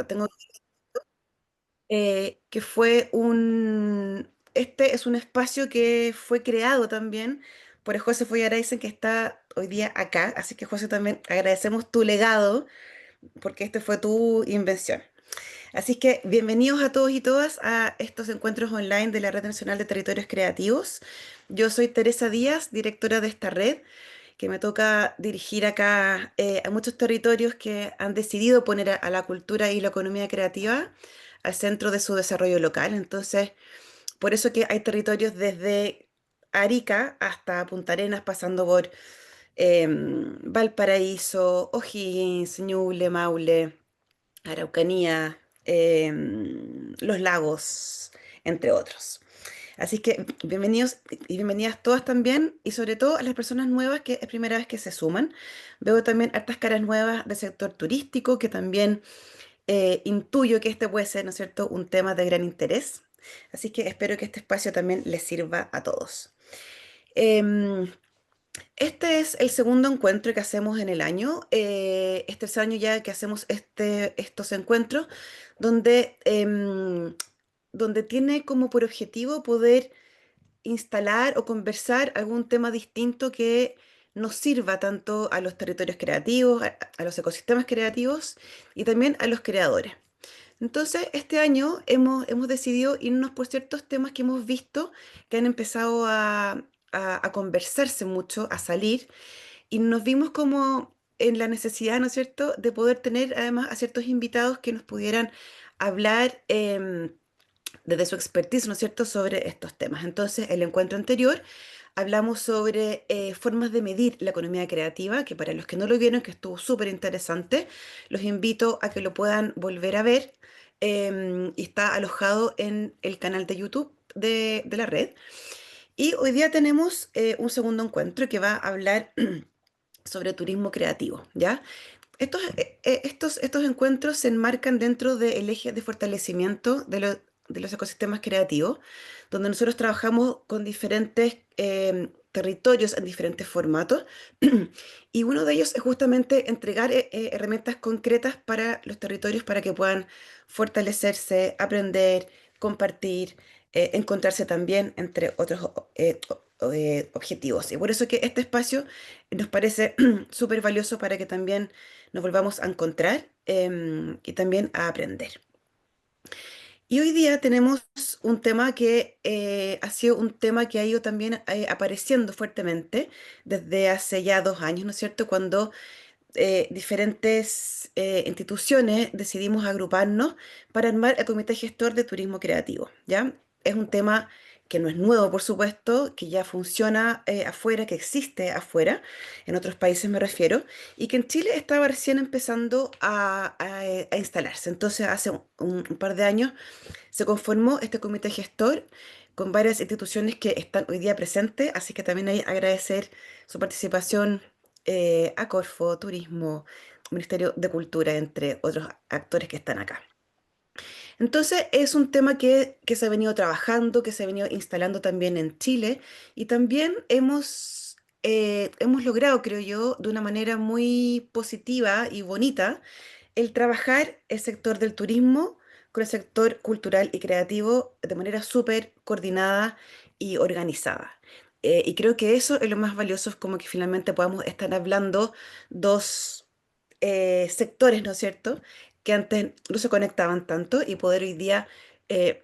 tengo que este es un espacio que fue creado también por el José Foyaraisen, que está hoy día acá. Así que, José, también agradecemos tu legado, porque este fue tu invención. Así que bienvenidos a todos y todas a estos encuentros online de la Red Nacional de Territorios Creativos. Yo soy Teresa Díaz, directora de esta red, que me toca dirigir acá a muchos territorios que han decidido poner a la cultura y la economía creativa al centro de su desarrollo local. Entonces, por eso que hay territorios desde Arica hasta Punta Arenas, pasando por Valparaíso, O'Higgins, Ñuble, Maule, Araucanía, Los Lagos, entre otros. Así que bienvenidos y bienvenidas todas también, y sobre todo a las personas nuevas que es primera vez que se suman. Veo también hartas caras nuevas del sector turístico, que también intuyo que este puede ser, ¿no es cierto?, un tema de gran interés. Así que espero que este espacio también les sirva a todos. Em, este es el segundo encuentro que hacemos en el año. Este es el año ya que hacemos estos encuentros, donde, donde tiene como por objetivo poder instalar o conversar algún tema distinto que nos sirva tanto a los territorios creativos, a los ecosistemas creativos y también a los creadores. Entonces, este año hemos decidido irnos por ciertos temas que hemos visto que han empezado a conversarse mucho, a salir, y nos vimos como en la necesidad, ¿no es cierto?, de poder tener además a ciertos invitados que nos pudieran hablar desde su expertise, ¿no es cierto?, sobre estos temas. Entonces, el encuentro anterior hablamos sobre formas de medir la economía creativa, que para los que no lo vieron, que estuvo súper interesante, los invito a que lo puedan volver a ver, y está alojado en el canal de YouTube de la red. Y hoy día tenemos un segundo encuentro que va a hablar sobre turismo creativo, ¿ya? Estos encuentros se enmarcan dentro del eje de fortalecimiento de los ecosistemas creativos, donde nosotros trabajamos con diferentes territorios en diferentes formatos, y uno de ellos es justamente entregar herramientas concretas para los territorios para que puedan fortalecerse, aprender, compartir, encontrarse también, entre otros objetivos. Y por eso que este espacio nos parece súper valioso para que también nos volvamos a encontrar, y también a aprender. Y hoy día tenemos un tema que ha sido un tema que ha ido también apareciendo fuertemente desde hace ya 2 años, ¿no es cierto? Cuando diferentes instituciones decidimos agruparnos para armar el Comité Gestor de Turismo Creativo, ¿ya? Es un tema que no es nuevo, por supuesto, que ya funciona afuera, que existe afuera, en otros países me refiero, y que en Chile estaba recién empezando a instalarse. Entonces, hace un par de años se conformó este comité gestor con varias instituciones que están hoy día presentes, así que también hay que agradecer su participación a Corfo, Turismo, Ministerio de Cultura, entre otros actores que están acá. Entonces, es un tema que se ha venido trabajando, que se ha venido instalando también en Chile, y también hemos logrado, creo yo, de una manera muy positiva y bonita, el trabajar el sector del turismo con el sector cultural y creativo de manera súper coordinada y organizada. Y creo que eso es lo más valioso, es como que finalmente podamos estar hablando dos sectores, ¿no es cierto?, que antes no se conectaban tanto, y poder hoy día eh,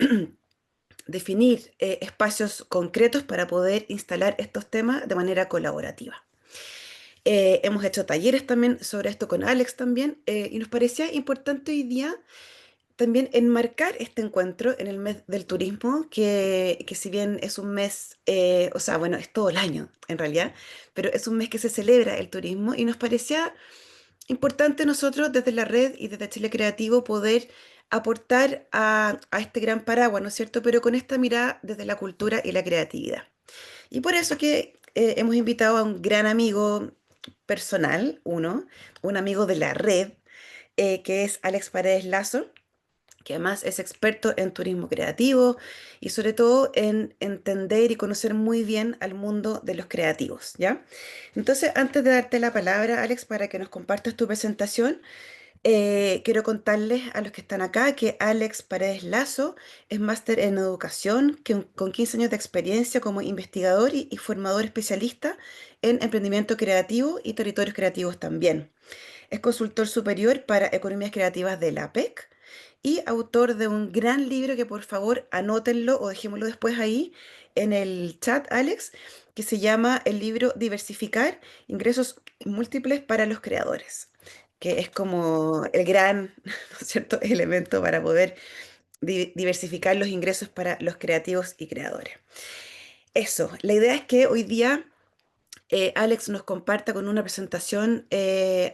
definir espacios concretos para poder instalar estos temas de manera colaborativa. Hemos hecho talleres también sobre esto con Alex también, y nos parecía importante hoy día también enmarcar este encuentro en el mes del turismo, que si bien es un mes, o sea, bueno, es todo el año en realidad, pero es un mes que se celebra el turismo, y nos parecía importante nosotros desde la red y desde Chile Creativo poder aportar a este gran paraguas, ¿no es cierto? Pero con esta mirada desde la cultura y la creatividad. Y por eso que hemos invitado a un gran amigo personal, un amigo de la red, que es Alex Paredes Lazo, que además es experto en turismo creativo y sobre todo en entender y conocer muy bien al mundo de los creativos, ¿ya? Entonces, antes de darte la palabra, Alex, para que nos compartas tu presentación, Quiero contarles a los que están acá que Alex Paredes Lazo es máster en educación con 15 años de experiencia como investigador y formador especialista en emprendimiento creativo y territorios creativos también. Es consultor superior para economías creativas de la APEC y autor de un gran libro que por favor anótenlo o dejémoslo después ahí en el chat, Alex, que se llama el libro Diversificar ingresos múltiples para los creadores, que es como el gran, ¿no es cierto?, elemento para poder diversificar los ingresos para los creativos y creadores. Eso, la idea es que hoy día Alex nos comparta con una presentación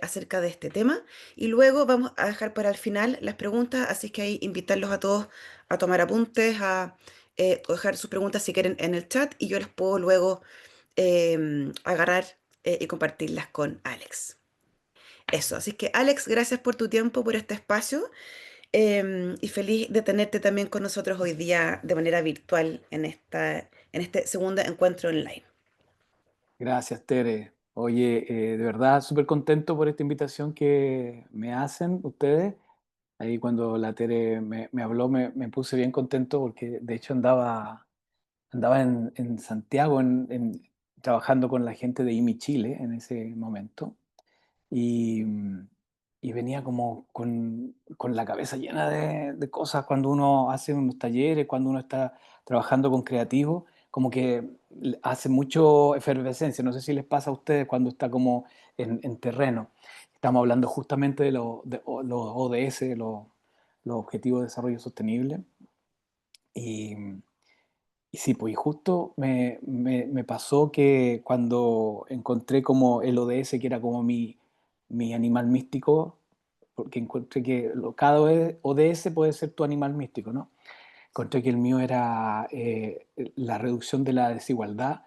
acerca de este tema y luego vamos a dejar para el final las preguntas, así que ahí invitarlos a todos a tomar apuntes, a o dejar sus preguntas si quieren en el chat y yo las puedo luego agarrar y compartirlas con Alex. Eso, así que Alex, gracias por tu tiempo, por este espacio y feliz de tenerte también con nosotros hoy día de manera virtual en este segundo encuentro online. Gracias, Tere. Oye, de verdad súper contento por esta invitación que me hacen ustedes. Ahí cuando la Tere me habló me puse bien contento porque de hecho andaba en Santiago trabajando con la gente de IMI Chile en ese momento y, y venía como con la cabeza llena de cosas cuando uno hace unos talleres, cuando uno está trabajando con creativos, como que hace mucho efervescencia. No sé si les pasa a ustedes cuando está como en terreno. Estamos hablando justamente los ODS, los Objetivos de Desarrollo Sostenible. Y, y sí, pues y justo me pasó que cuando encontré como el ODS, que era como mi animal místico, porque encontré que cada ODS puede ser tu animal místico, ¿no? Encontré que el mío era la reducción de la desigualdad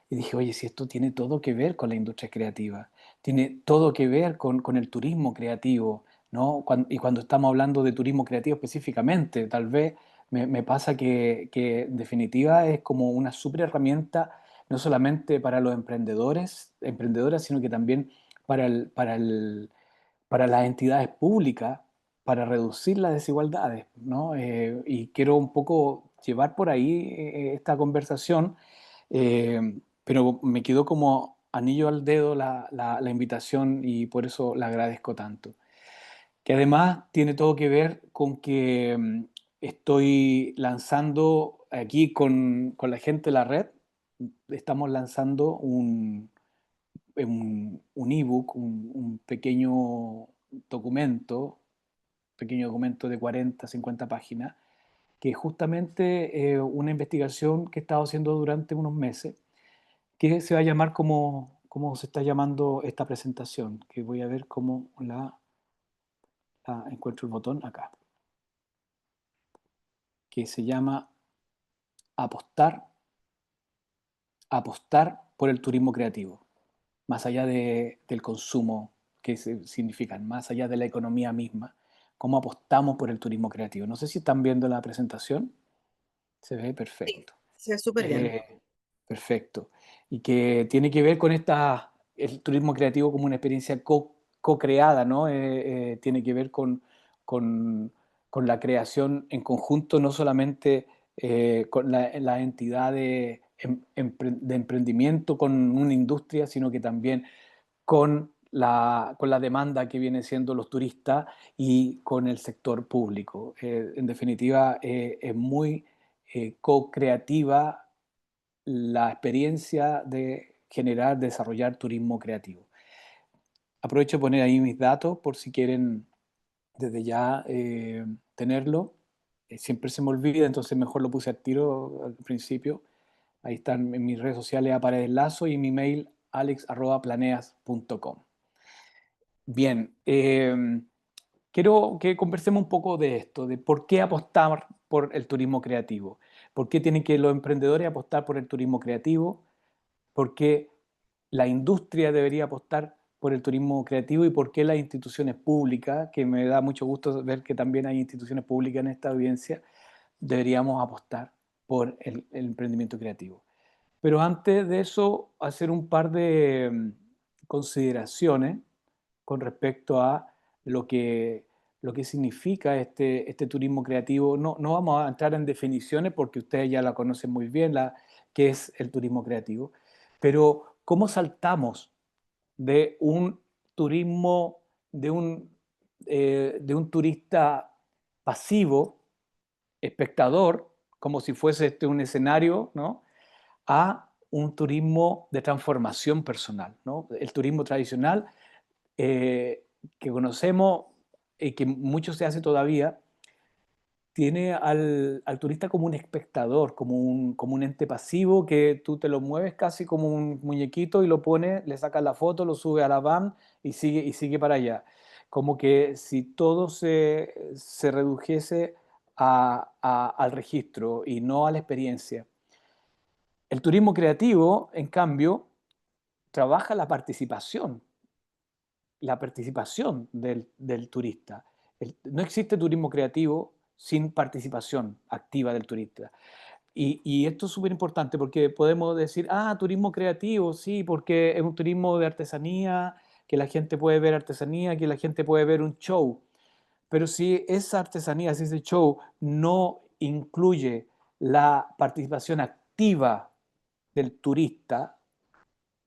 y dije, oye, si esto tiene todo que ver con la industria creativa, tiene todo que ver con el turismo creativo, ¿no? Y cuando estamos hablando de turismo creativo específicamente, tal vez me pasa que en definitiva es como una súper herramienta, no solamente para los emprendedores, emprendedoras, sino que también para las entidades públicas, para reducir las desigualdades, ¿no? Y quiero un poco llevar por ahí esta conversación, pero me quedó como anillo al dedo la invitación y por eso la agradezco tanto. Que además tiene todo que ver con que estoy lanzando aquí con la gente de la red, estamos lanzando un ebook, un pequeño documento de 40, 50 páginas, que es justamente una investigación que he estado haciendo durante unos meses, que se va a llamar como se está llamando esta presentación, que voy a ver cómo encuentro el botón acá, que se llama Apostar, apostar por el turismo creativo, más allá del consumo que significan, más allá de la economía misma, cómo apostamos por el turismo creativo. No sé si están viendo la presentación, se ve Sí, perfecto. se ve súper bien. Eh, Perfecto. Y que tiene que ver con el turismo creativo como una experiencia co-creada, ¿no? Tiene que ver con, con la creación en conjunto, no solamente con la entidad de emprendimiento, con una industria, sino que también con la demanda que viene siendo los turistas y con el sector público. En definitiva, es muy co-creativa la experiencia de generar, desarrollar turismo creativo. Aprovecho de poner ahí mis datos por si quieren desde ya tenerlo. Siempre se me olvida, entonces mejor lo puse al tiro al principio. Ahí están en mis redes sociales a Paredes Lazo y mi mail alex@planeas.com. Bien, quiero que conversemos un poco de esto, de por qué apostar por el turismo creativo, por qué tienen que los emprendedores apostar por el turismo creativo, por qué la industria debería apostar por el turismo creativo y por qué las instituciones públicas, que me da mucho gusto ver que también hay instituciones públicas en esta audiencia, deberíamos apostar por el emprendimiento creativo. Pero antes de eso, hacer un par de consideraciones con respecto a lo que lo que significa este turismo creativo. No, no vamos a entrar en definiciones porque ustedes ya la conocen muy bien, qué es el turismo creativo, pero cómo saltamos de un turismo, de un turista pasivo, espectador, como si fuese un escenario, ¿no? A un turismo de transformación personal, ¿no? El turismo tradicional que conocemos y que mucho se hace todavía, tiene al turista como un espectador, como un ente pasivo que tú te lo mueves casi como un muñequito y lo pones, le sacas la foto, lo sube a la van y sigue para allá. Como que si todo se redujese al registro y no a la experiencia. El turismo creativo, en cambio, trabaja la participación del turista. No existe turismo creativo sin participación activa del turista. Y esto es súper importante porque podemos decir, ah, turismo creativo, sí, porque es un turismo de artesanía, que la gente puede ver artesanía, que la gente puede ver un show. Pero si esa artesanía, si ese show no incluye la participación activa del turista,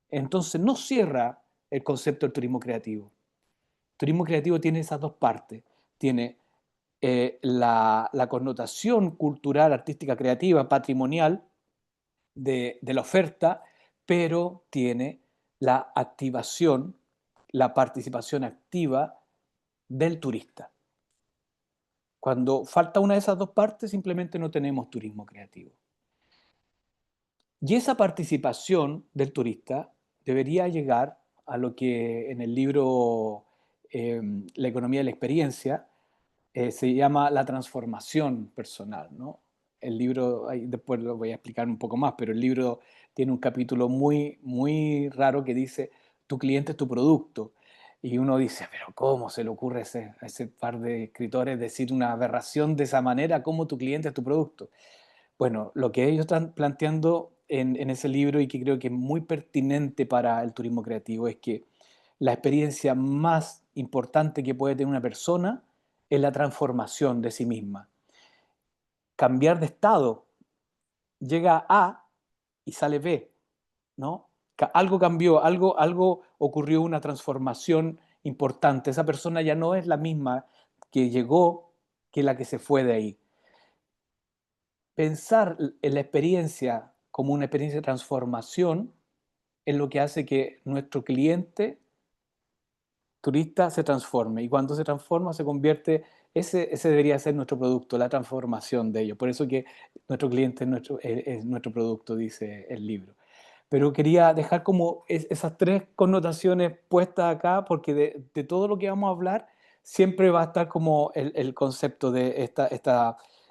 entonces no cierra el concepto del turismo creativo. Turismo creativo tiene esas dos partes. Tiene la connotación cultural, artística, creativa, patrimonial de la oferta, pero tiene la activación, la participación activa del turista. Cuando falta una de esas dos partes, simplemente no tenemos turismo creativo. Y esa participación del turista debería llegar a lo que en el libro La economía de la experiencia se llama la transformación personal, ¿no? El libro, ahí después lo voy a explicar un poco más, pero el libro tiene un capítulo muy, muy raro que dice, tu cliente es tu producto. Y uno dice, pero ¿cómo se le ocurre a ese par de escritores decir una aberración de esa manera? ¿Cómo tu cliente es tu producto? Bueno, lo que ellos están planteando en ese libro y que creo que es muy pertinente para el turismo creativo es que la experiencia más importante que puede tener una persona es la transformación de sí misma. Cambiar de estado, llega A y sale B, ¿no? Algo cambió, algo ocurrió, una transformación importante. Esa persona ya no es la misma que llegó que la que se fue de ahí. Pensar en la experiencia como una experiencia de transformación es lo que hace que nuestro cliente turista se transforme y cuando se transforma se convierte, ese debería ser nuestro producto, la transformación de ello. Por eso que nuestro cliente es nuestro producto, dice el libro. Pero quería dejar como esas tres connotaciones puestas acá porque de todo lo que vamos a hablar siempre va a estar como el concepto de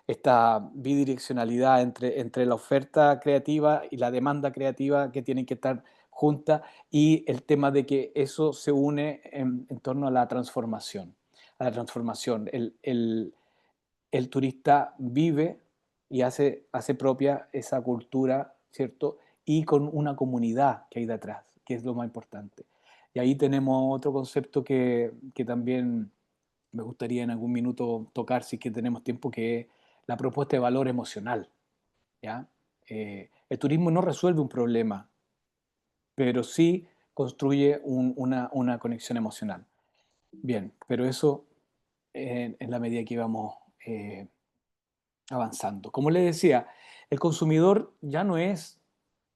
esta bidireccionalidad entre la oferta creativa y la demanda creativa que tienen que estar juntas y el tema de que eso se une en torno a la transformación. A la transformación. El turista vive y hace propia esa cultura, ¿cierto? Y con una comunidad que hay detrás, que es lo más importante. Y ahí tenemos otro concepto que también me gustaría en algún minuto tocar, si es que tenemos tiempo, que es la propuesta de valor emocional, ¿ya? El turismo no resuelve un problema, pero sí construye una conexión emocional. Bien, pero eso en la medida que vamos avanzando. Como les decía, el consumidor ya no es,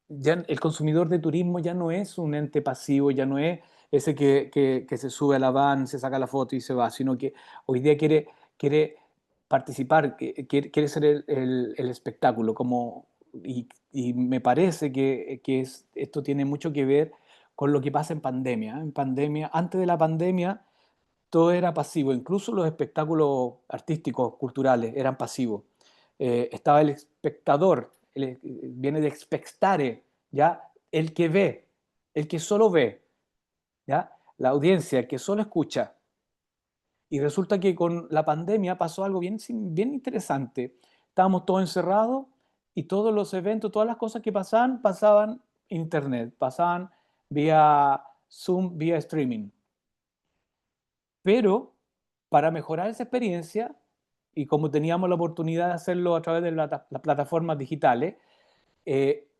el consumidor de turismo ya no es un ente pasivo, ya no es ese que se sube a la van, se saca la foto y se va, sino que hoy día quiere participar, quiere ser el espectáculo, y me parece que esto tiene mucho que ver con lo que pasa en pandemia. En pandemia, antes de la pandemia, todo era pasivo, incluso los espectáculos artísticos, culturales, eran pasivos. Estaba el espectador, viene de expectare, ¿ya? El que ve, el que solo ve, ¿ya? La audiencia, el que solo escucha. Y resulta que con la pandemia pasó algo bien interesante. Estábamos todos encerrados y todos los eventos, todas las cosas que pasaban en internet, pasaban vía Zoom, vía streaming. Pero para mejorar esa experiencia, y como teníamos la oportunidad de hacerlo a través de las plataformas digitales,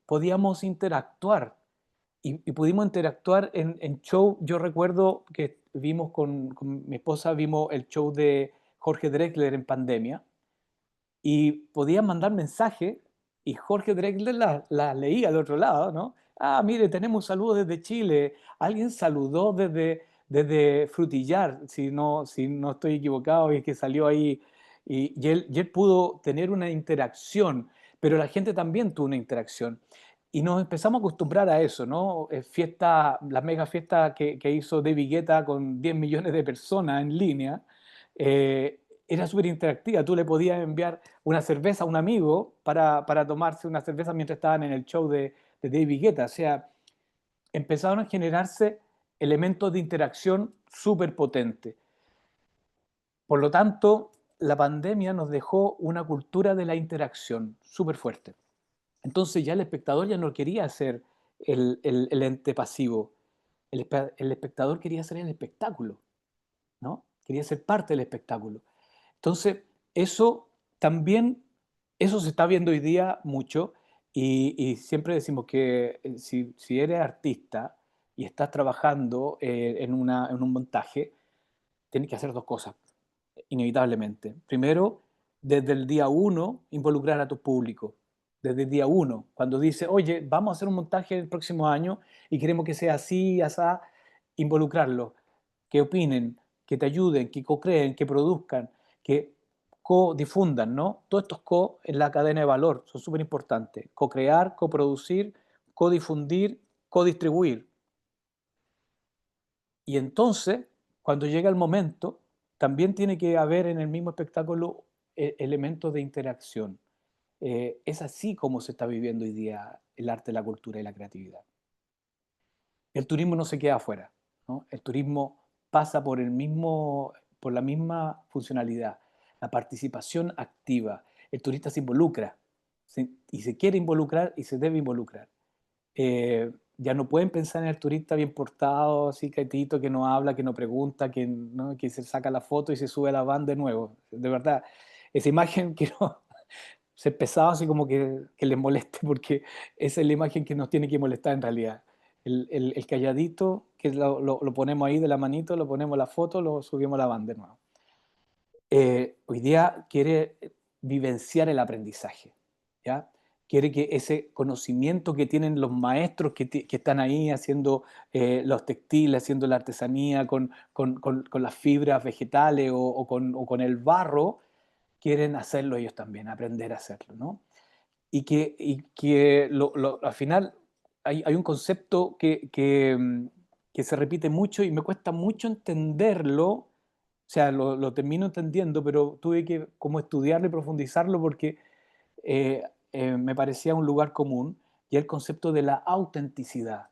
podíamos interactuar y pudimos interactuar en show. Yo recuerdo que vimos con mi esposa, vimos el show de Jorge Drexler en pandemia y podían mandar mensajes y Jorge Drexler la leía al otro lado, ¿no? Ah, mire, tenemos un saludo desde Chile. Alguien saludó desde Frutillar, si no estoy equivocado, y que salió ahí. Y él pudo tener una interacción, pero la gente también tuvo una interacción. Y nos empezamos a acostumbrar a eso, ¿no? La mega fiesta que hizo David Guetta con 10 millones de personas en línea, era súper interactiva. Tú le podías enviar una cerveza a un amigo para tomarse una cerveza mientras estaban en el show de David Guetta. O sea, empezaron a generarse elementos de interacción súper potentes. Por lo tanto, la pandemia nos dejó una cultura de la interacción súper fuerte. Entonces ya el espectador ya no quería ser el ente pasivo. El espectador quería ser el espectáculo, ¿no? Quería ser parte del espectáculo. Entonces, eso también, eso se está viendo hoy día mucho, y siempre decimos que si eres artista y estás trabajando en un montaje, tienes que hacer dos cosas, inevitablemente. Primero, desde el día uno, involucrar a tu público. Desde el día uno, cuando dice, oye, vamos a hacer un montaje el próximo año y queremos que sea así, asá, involucrarlo, que opinen, que te ayuden, que co-creen, que produzcan, que co-difundan, ¿no? Todos estos co en la cadena de valor son súper importantes. Co-crear, coproducir, co-difundir, co-distribuir. Y entonces, cuando llega el momento, también tiene que haber en el mismo espectáculo elementos de interacción. Es así como se está viviendo hoy día el arte, la cultura y la creatividad. El turismo no se queda afuera, ¿no? El turismo pasa por la misma funcionalidad, la participación activa. El turista se involucra y se quiere involucrar y se debe involucrar. Ya no pueden pensar en el turista bien portado, así quietito, que no habla, que no pregunta, ¿no? Que se saca la foto y se sube a la van de nuevo. De verdad, esa imagen quiero ser pesado, así como que les moleste, porque esa es la imagen que nos tiene que molestar en realidad. El calladito, que lo ponemos ahí de la manito, lo ponemos la foto, lo subimos a la van de nuevo. Hoy día quiere vivenciar el aprendizaje, ¿ya? Quiere que ese conocimiento que tienen los maestros que están ahí haciendo los textiles, haciendo la artesanía con las fibras vegetales o con el barro, quieren hacerlo ellos también, aprender a hacerlo, ¿no? Y que al final hay un concepto que se repite mucho y me cuesta mucho entenderlo. O sea, lo termino entendiendo, pero tuve que como estudiarlo y profundizarlo porque eh, me parecía un lugar común, y el concepto de la autenticidad.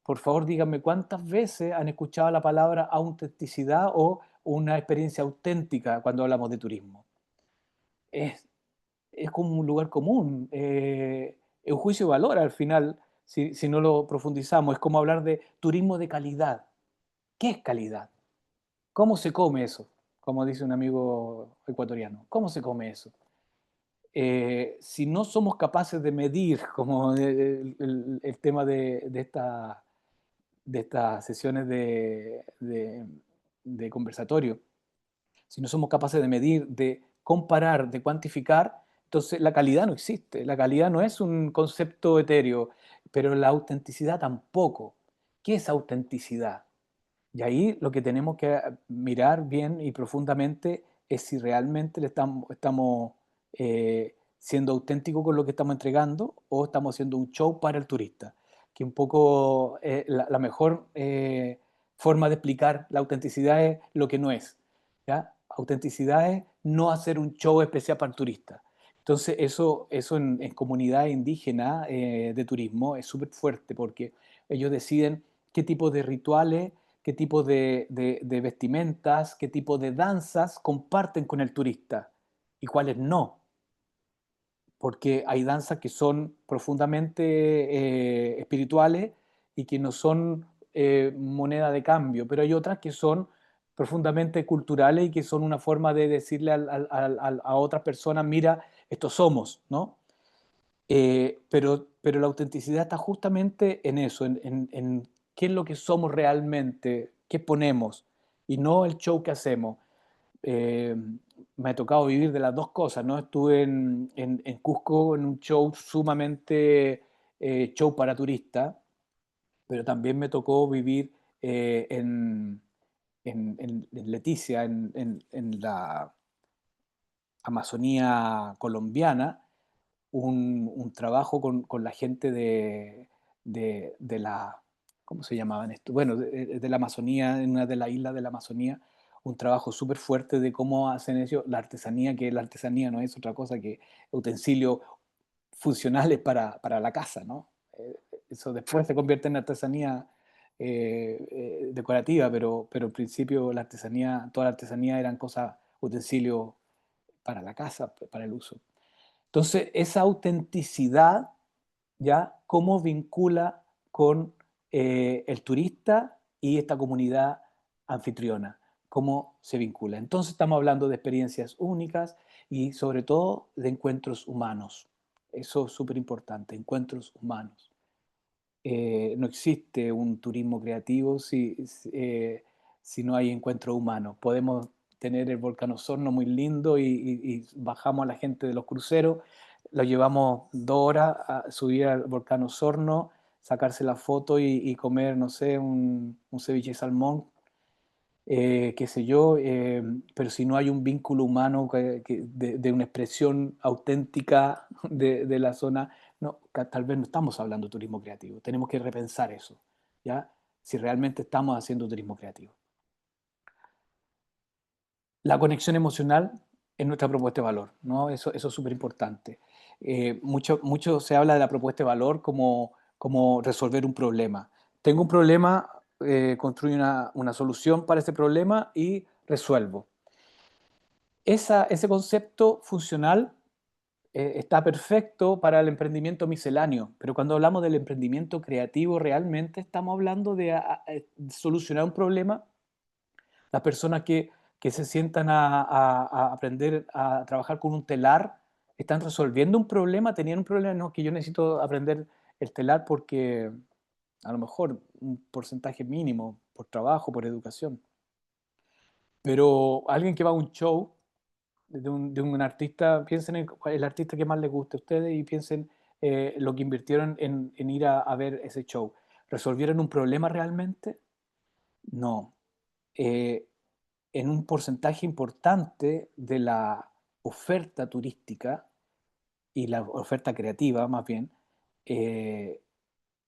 Por favor, díganme cuántas veces han escuchado la palabra autenticidad o una experiencia auténtica cuando hablamos de turismo. Es, es como un lugar común, es un juicio de valor al final, si no lo profundizamos. Es como hablar de turismo de calidad. ¿Qué es calidad? ¿Cómo se come eso? Como dice un amigo ecuatoriano, ¿cómo se come eso? Si no somos capaces de medir, como el tema de estas sesiones de conversatorio, si no somos capaces de medir, de comparar, de cuantificar, entonces la calidad no existe. La calidad no es un concepto etéreo, pero la autenticidad tampoco. ¿Qué es autenticidad? Y ahí lo que tenemos que mirar bien y profundamente es si realmente estamos siendo auténticos con lo que estamos entregando, o estamos haciendo un show para el turista. Que un poco la mejor forma de explicar la autenticidad es lo que no es. ¿Ya? Autenticidad es no hacer un show especial para el turista. Entonces eso en comunidades indígenas de turismo es súper fuerte, porque ellos deciden qué tipo de rituales, qué tipo de vestimentas, qué tipo de danzas comparten con el turista y cuáles no, porque hay danzas que son profundamente espirituales y que no son moneda de cambio, pero hay otras que son profundamente culturales y que son una forma de decirle a otras personas, mira, estos somos, ¿no? Pero la autenticidad está justamente en eso, en qué es lo que somos realmente, qué ponemos, y no el show que hacemos. Eh, Me ha tocado vivir de las dos cosas, ¿no? Estuve en Cusco en un show sumamente show para turistas, pero también me tocó vivir en Leticia, en la Amazonía colombiana, un trabajo con la gente de la, ¿cómo se llamaban esto? Bueno, de la Amazonía, en una de las islas de la Amazonía, un trabajo súper fuerte de cómo hacen ellos la artesanía, que la artesanía no es otra cosa que utensilios funcionales para la casa, ¿no? Eso después se convierte en artesanía decorativa, pero al principio la artesanía, toda la artesanía eran cosas, utensilios para la casa, para el uso. Entonces, esa autenticidad, ¿ya? ¿Cómo vincula con el turista y esta comunidad anfitriona? ¿Cómo se vincula? Entonces, estamos hablando de experiencias únicas y sobre todo de encuentros humanos. Eso es súper importante, encuentros humanos. No existe un turismo creativo si no hay encuentro humano. Podemos tener el volcán Osorno muy lindo y bajamos a la gente de los cruceros, lo llevamos 2 horas a subir al volcán Osorno, sacarse la foto y comer, no sé, un ceviche de salmón, qué sé yo, pero si no hay un vínculo humano de una expresión auténtica de la zona, no, tal vez no estamos hablando de turismo creativo. Tenemos que repensar eso, ¿ya? Si realmente estamos haciendo turismo creativo. La conexión emocional es nuestra propuesta de valor, ¿no? Eso es súper importante. Mucho se habla de la propuesta de valor como resolver un problema. Tengo un problema, construyo una solución para ese problema y resuelvo. Ese concepto funcional está perfecto para el emprendimiento misceláneo, pero cuando hablamos del emprendimiento creativo, realmente estamos hablando de solucionar un problema. Las personas que se sientan a aprender a trabajar con un telar están resolviendo un problema, tenían un problema, no, que yo necesito aprender el telar porque a lo mejor un porcentaje mínimo por trabajo, por educación. Pero alguien que va a un show de un artista, piensen en el artista que más les guste a ustedes y piensen lo que invirtieron en ir a ver ese show. ¿Resolvieron un problema realmente? No. Eh, en un porcentaje importante de la oferta turística y la oferta creativa, más bien, eh,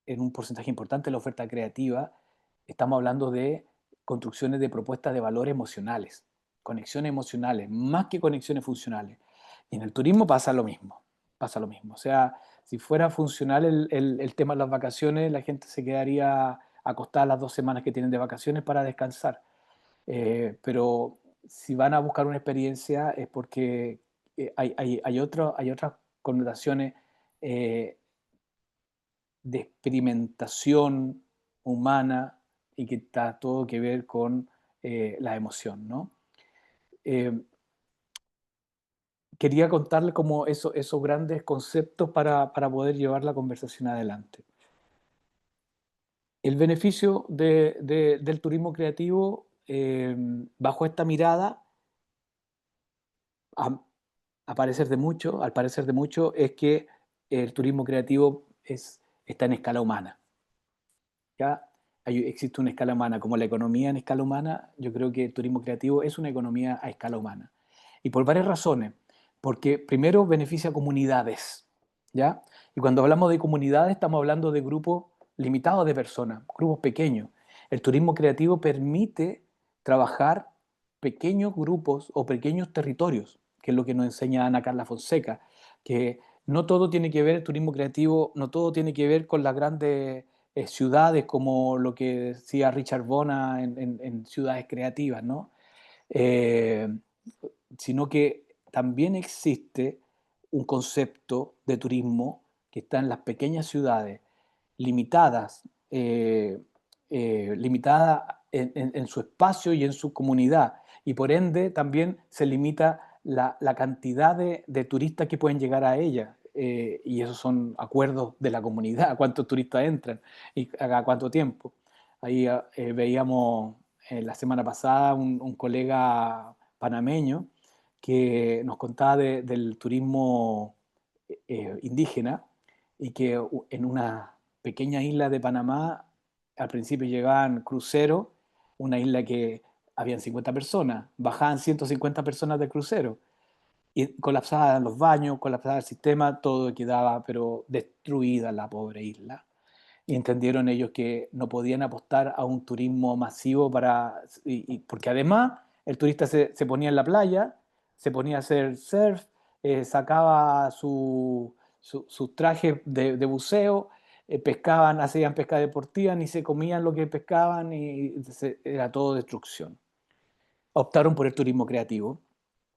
en un porcentaje importante de la oferta creativa, estamos hablando de construcciones de propuestas de valor emocionales, conexiones emocionales, más que conexiones funcionales. Y en el turismo pasa lo mismo, pasa lo mismo. O sea, si fuera funcional el tema de las vacaciones, la gente se quedaría acostada las 2 semanas que tienen de vacaciones para descansar. Pero si van a buscar una experiencia es porque hay otras connotaciones eh, de experimentación humana y que está todo que ver con la emoción, ¿no? Eh, Quería contarle como esos grandes conceptos para poder llevar la conversación adelante. El beneficio del turismo creativo, bajo esta mirada, a, al parecer de mucho, es que el turismo creativo está en escala humana. ¿Ya? Existe una escala humana, como la economía en escala humana, yo creo que el turismo creativo es una economía a escala humana. Y por varias razones. Porque primero beneficia a comunidades, ¿ya? Y cuando hablamos de comunidades estamos hablando de grupos limitados de personas, grupos pequeños. El turismo creativo permite trabajar pequeños grupos o pequeños territorios, que es lo que nos enseña Ana Carla Fonseca, que no todo tiene que ver, el turismo creativo, no todo tiene que ver con las grandes ciudades como lo que decía Richard Bona en ciudades creativas, ¿no? Eh, Sino que también existe un concepto de turismo que está en las pequeñas ciudades, limitadas, limitadas en su espacio y en su comunidad, y por ende también se limita la cantidad de turistas que pueden llegar a ella. Y esos son acuerdos de la comunidad, cuántos turistas entran y cada cuánto tiempo. Ahí veíamos la semana pasada un colega panameño que nos contaba del turismo indígena, y que en una pequeña isla de Panamá al principio llegaban cruceros, una isla que habían 50 personas, bajaban 150 personas de crucero y colapsaban los baños, colapsaba el sistema, todo quedaba pero destruida la pobre isla. Y entendieron ellos que no podían apostar a un turismo masivo porque además el turista se ponía en la playa, se ponía a hacer surf, sacaba sus trajes de buceo, pescaban, hacían pesca deportiva, ni se comían lo que pescaban y era todo destrucción. Optaron por el turismo creativo,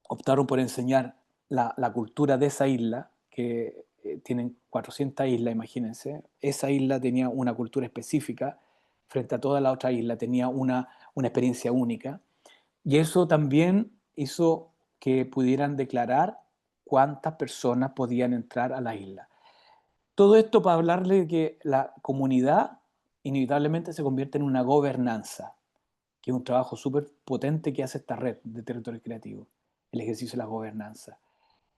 optaron por enseñar la cultura de esa isla, que tienen 400 islas, imagínense. Esa isla tenía una cultura específica frente a toda la otra isla, tenía una experiencia única. Y eso también hizo que pudieran declarar cuántas personas podían entrar a la isla. Todo esto para hablarle de que la comunidad inevitablemente se convierte en una gobernanza, que es un trabajo súper potente que hace esta red de territorios creativos, el ejercicio de la gobernanza.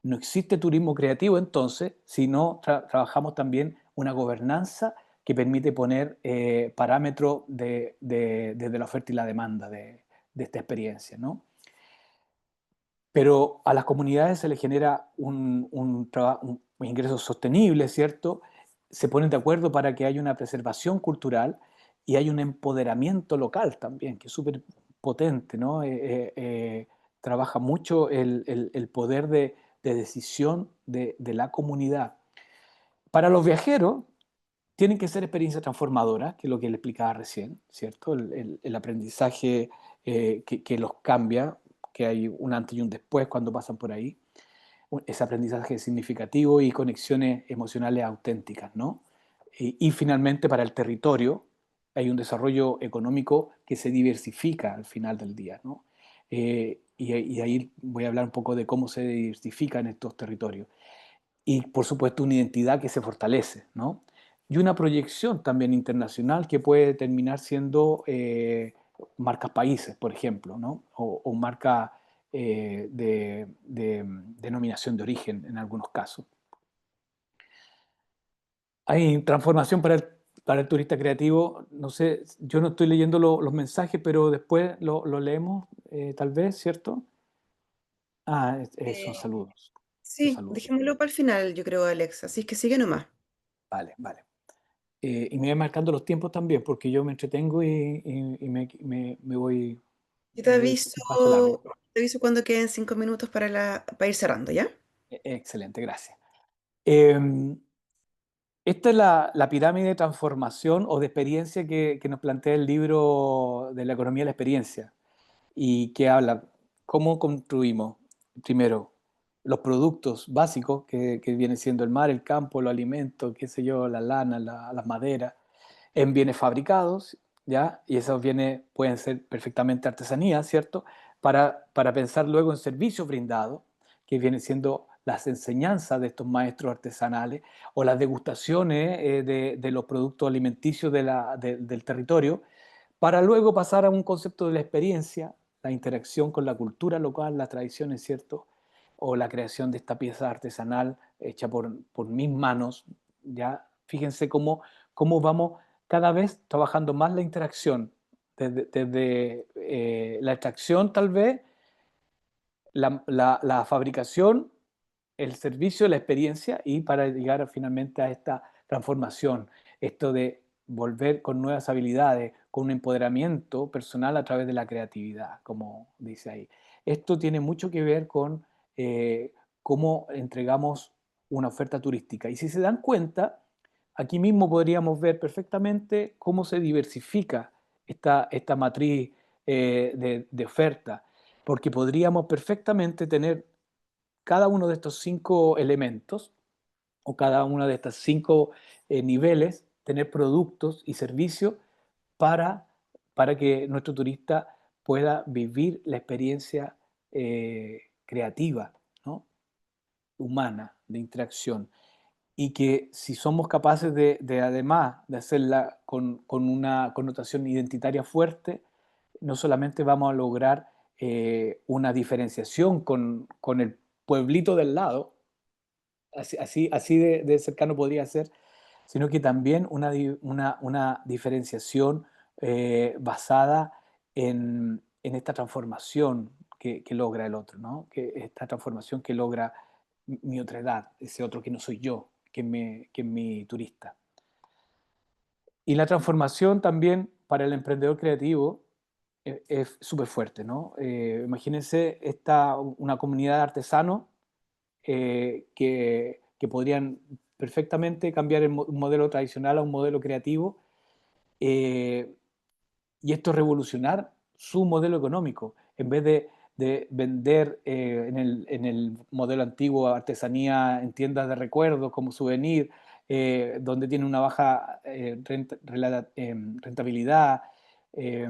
No existe turismo creativo entonces si no trabajamos también una gobernanza que permite poner parámetros desde la oferta y la demanda de esta experiencia, ¿no? Pero a las comunidades se les genera un ingreso sostenible, ¿cierto? Se ponen de acuerdo para que haya una preservación cultural y hay un empoderamiento local también, que es súper potente, ¿no? Trabaja mucho el poder de decisión de la comunidad. Para los viajeros, tienen que ser experiencias transformadoras, que es lo que le explicaba recién, ¿cierto? El aprendizaje que los cambia, que hay un antes y un después cuando pasan por ahí, ese aprendizaje significativo y conexiones emocionales auténticas, ¿no? Y finalmente para el territorio hay un desarrollo económico que se diversifica al final del día, ¿no? Y ahí voy a hablar un poco de cómo se diversifican estos territorios y por supuesto una identidad que se fortalece, ¿no? Y una proyección también internacional que puede terminar siendo marcas países, por ejemplo, ¿no? O marca de denominación de origen en algunos casos. Hay transformación para el turista creativo. No sé, yo no estoy leyendo los mensajes, pero después lo leemos, tal vez, ¿cierto? Ah, son Eh, saludos. Son sí, saludos. dejémoslo para el final, yo creo, Alex. Así es que sigue nomás. Vale, vale. Y me voy marcando los tiempos también, porque yo me entretengo y me voy, Yo me voy un paso largo. te aviso cuando queden 5 minutos para ir cerrando, ¿ya? Excelente, gracias. Eh, Esta es la pirámide de transformación o de experiencia que nos plantea el libro de la economía de la experiencia, y que habla cómo construimos, primero, los productos básicos, que viene siendo el mar, el campo, los alimentos, qué sé yo, la lana, las maderas, en bienes fabricados, ¿ya? Y esos bienes pueden ser perfectamente artesanía, ¿cierto? Para pensar luego en servicios brindados, que vienen siendo las enseñanzas de estos maestros artesanales o las degustaciones de los productos alimenticios del territorio, para luego pasar a un concepto de la experiencia, la interacción con la cultura local, las tradiciones, ¿cierto? O la creación de esta pieza artesanal hecha por mis manos, ¿ya? Fíjense cómo vamos cada vez trabajando más la interacción, desde la extracción tal vez, la fabricación, el servicio, la experiencia, y para llegar finalmente a esta transformación, esto de volver con nuevas habilidades, con un empoderamiento personal a través de la creatividad, como dice ahí. Esto tiene mucho que ver con cómo entregamos una oferta turística. Y si se dan cuenta, aquí mismo podríamos ver perfectamente cómo se diversifica esta matriz de oferta, porque podríamos perfectamente tener cada uno de estos 5 elementos o cada una de estas 5 niveles, tener productos y servicios para para que nuestro turista pueda vivir la experiencia creativa, ¿no? Humana, de interacción. Y que si somos capaces además de hacerla con una connotación identitaria fuerte, no solamente vamos a lograr una diferenciación con el pueblito del lado, así de cercano podría ser, sino que también una diferenciación basada en esta transformación que logra el otro, ¿no? Que esta transformación que logra mi otra edad, ese otro que no soy yo, que es mi turista. Y la transformación también para el emprendedor creativo es súper fuerte, ¿no? Imagínense una comunidad de artesanos que podrían perfectamente cambiar un modelo tradicional a un modelo creativo, eh, y esto es revolucionar su modelo económico. En vez de vender en el modelo antiguo artesanía en tiendas de recuerdos como souvenir, donde tiene una baja rentabilidad, eh,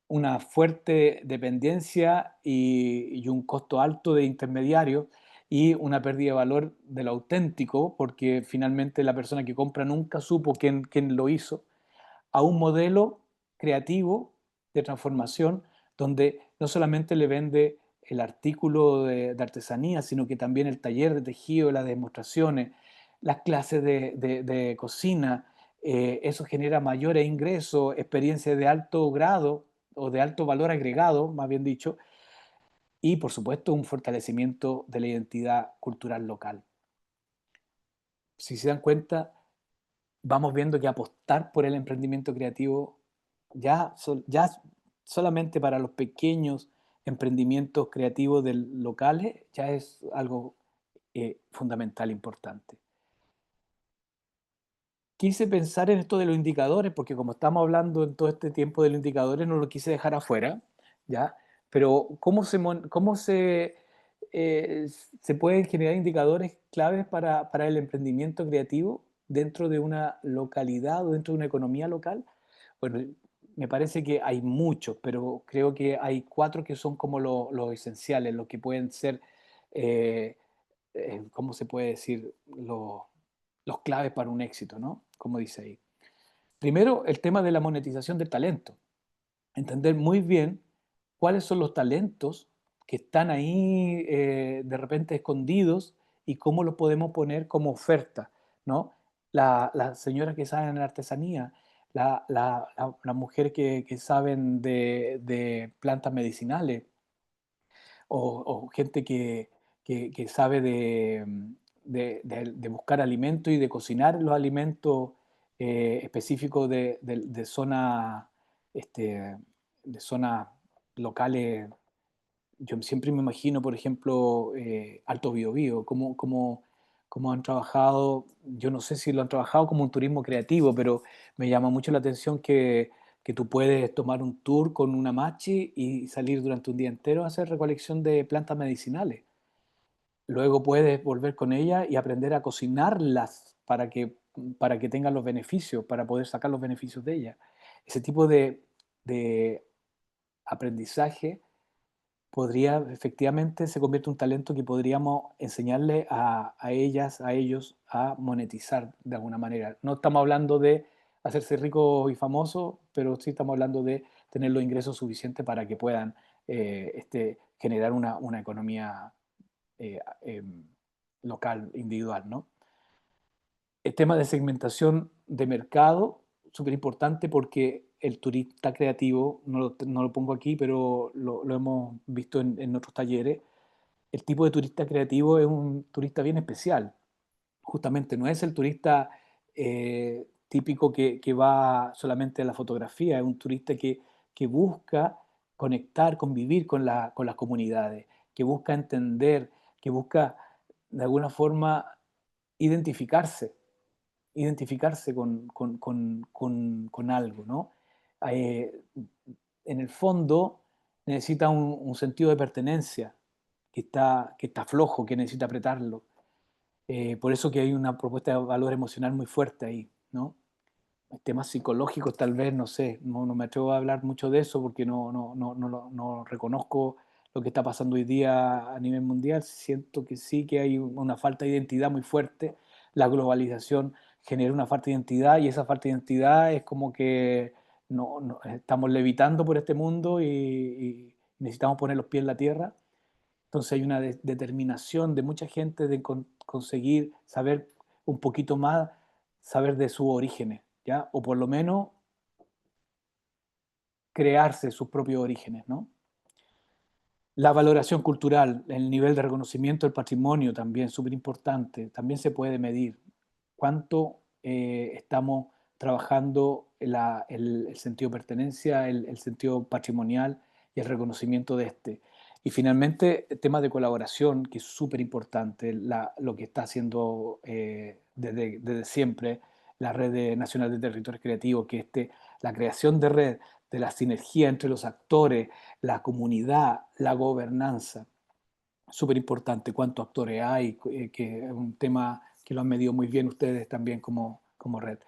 una fuerte dependencia y un costo alto de intermediarios y una pérdida de valor de lo auténtico, porque finalmente la persona que compra nunca supo quién lo hizo, a un modelo creativo de transformación donde no solamente le vende el artículo de artesanía, sino que también el taller de tejido, las demostraciones, las clases de cocina. Eso genera mayores ingresos, experiencias de alto grado o de alto valor agregado, más bien dicho, y por supuesto un fortalecimiento de la identidad cultural local. Si se dan cuenta, vamos viendo que apostar por el emprendimiento creativo ya solamente para los pequeños emprendimientos creativos locales ya es algo fundamental, importante. Quise pensar en esto de los indicadores, porque como estamos hablando en todo este tiempo de los indicadores, no lo quise dejar afuera, ¿ya? Pero ¿cómo se pueden generar indicadores claves para el emprendimiento creativo dentro de una localidad o dentro de una economía local? Bueno, me parece que hay muchos, pero creo que hay cuatro que son como los esenciales, los que pueden ser, eh, ¿cómo se puede decir? Los claves para un éxito, ¿no? Como dice ahí. Primero, el tema de la monetización del talento. Entender muy bien cuáles son los talentos que están ahí de repente escondidos y cómo los podemos poner como oferta, ¿no? Las señoras que saben artesanía, las mujeres que saben de plantas medicinales, o gente que sabe de buscar alimentos y de cocinar los alimentos específicos de zona, este, de zonas locales. Yo siempre me imagino, por ejemplo, Alto Biobío, cómo han trabajado, yo no sé si lo han trabajado como un turismo creativo, pero me llama mucho la atención que tú puedes tomar un tour con una machi y salir durante un día entero a hacer recolección de plantas medicinales. Luego puedes volver con ella y aprender a cocinarlas para que tengan los beneficios, para poder sacar los beneficios de ellas. Ese tipo de aprendizaje efectivamente se convierte en un talento que podríamos enseñarle a ellas, a ellos, a monetizar de alguna manera. No estamos hablando de hacerse ricos y famosos, pero sí estamos hablando de tener los ingresos suficientes para que puedan generar una economía eh, em, local, individual, ¿no? El tema de segmentación de mercado, súper importante porque el turista creativo, no lo pongo aquí, pero lo hemos visto en otros talleres, el tipo de turista creativo es un turista bien especial. Justamente no es el turista típico que va solamente a la fotografía, es un turista que busca conectar, convivir con las comunidades, que busca entender, que busca de alguna forma identificarse identificarse con algo, ¿no? Eh, en el fondo necesita un sentido de pertenencia que está flojo, que necesita apretarlo. Por eso que hay una propuesta de valor emocional muy fuerte ahí, ¿no? temas psicológicos tal vez, no sé, no me atrevo a hablar mucho de eso porque no reconozco lo que está pasando hoy día a nivel mundial. Siento que sí que hay una falta de identidad muy fuerte. La globalización genera una falta de identidad y esa falta de identidad es como que estamos levitando por este mundo y necesitamos poner los pies en la tierra. Entonces hay una determinación de mucha gente de conseguir saber un poquito más, saber de sus orígenes, ¿ya? O por lo menos crearse sus propios orígenes, ¿no? La valoración cultural, el nivel de reconocimiento del patrimonio también, súper importante, también se puede medir. Cuánto estamos trabajando el sentido de pertenencia, el sentido patrimonial y el reconocimiento de este. Y finalmente, el tema de colaboración, que es súper importante, lo que está haciendo desde siempre la Red Nacional de Territorios Creativos, que la creación de red, de la sinergia entre los actores, la comunidad, la gobernanza, súper importante cuántos actores hay, que es un tema que lo han medido muy bien ustedes también como red.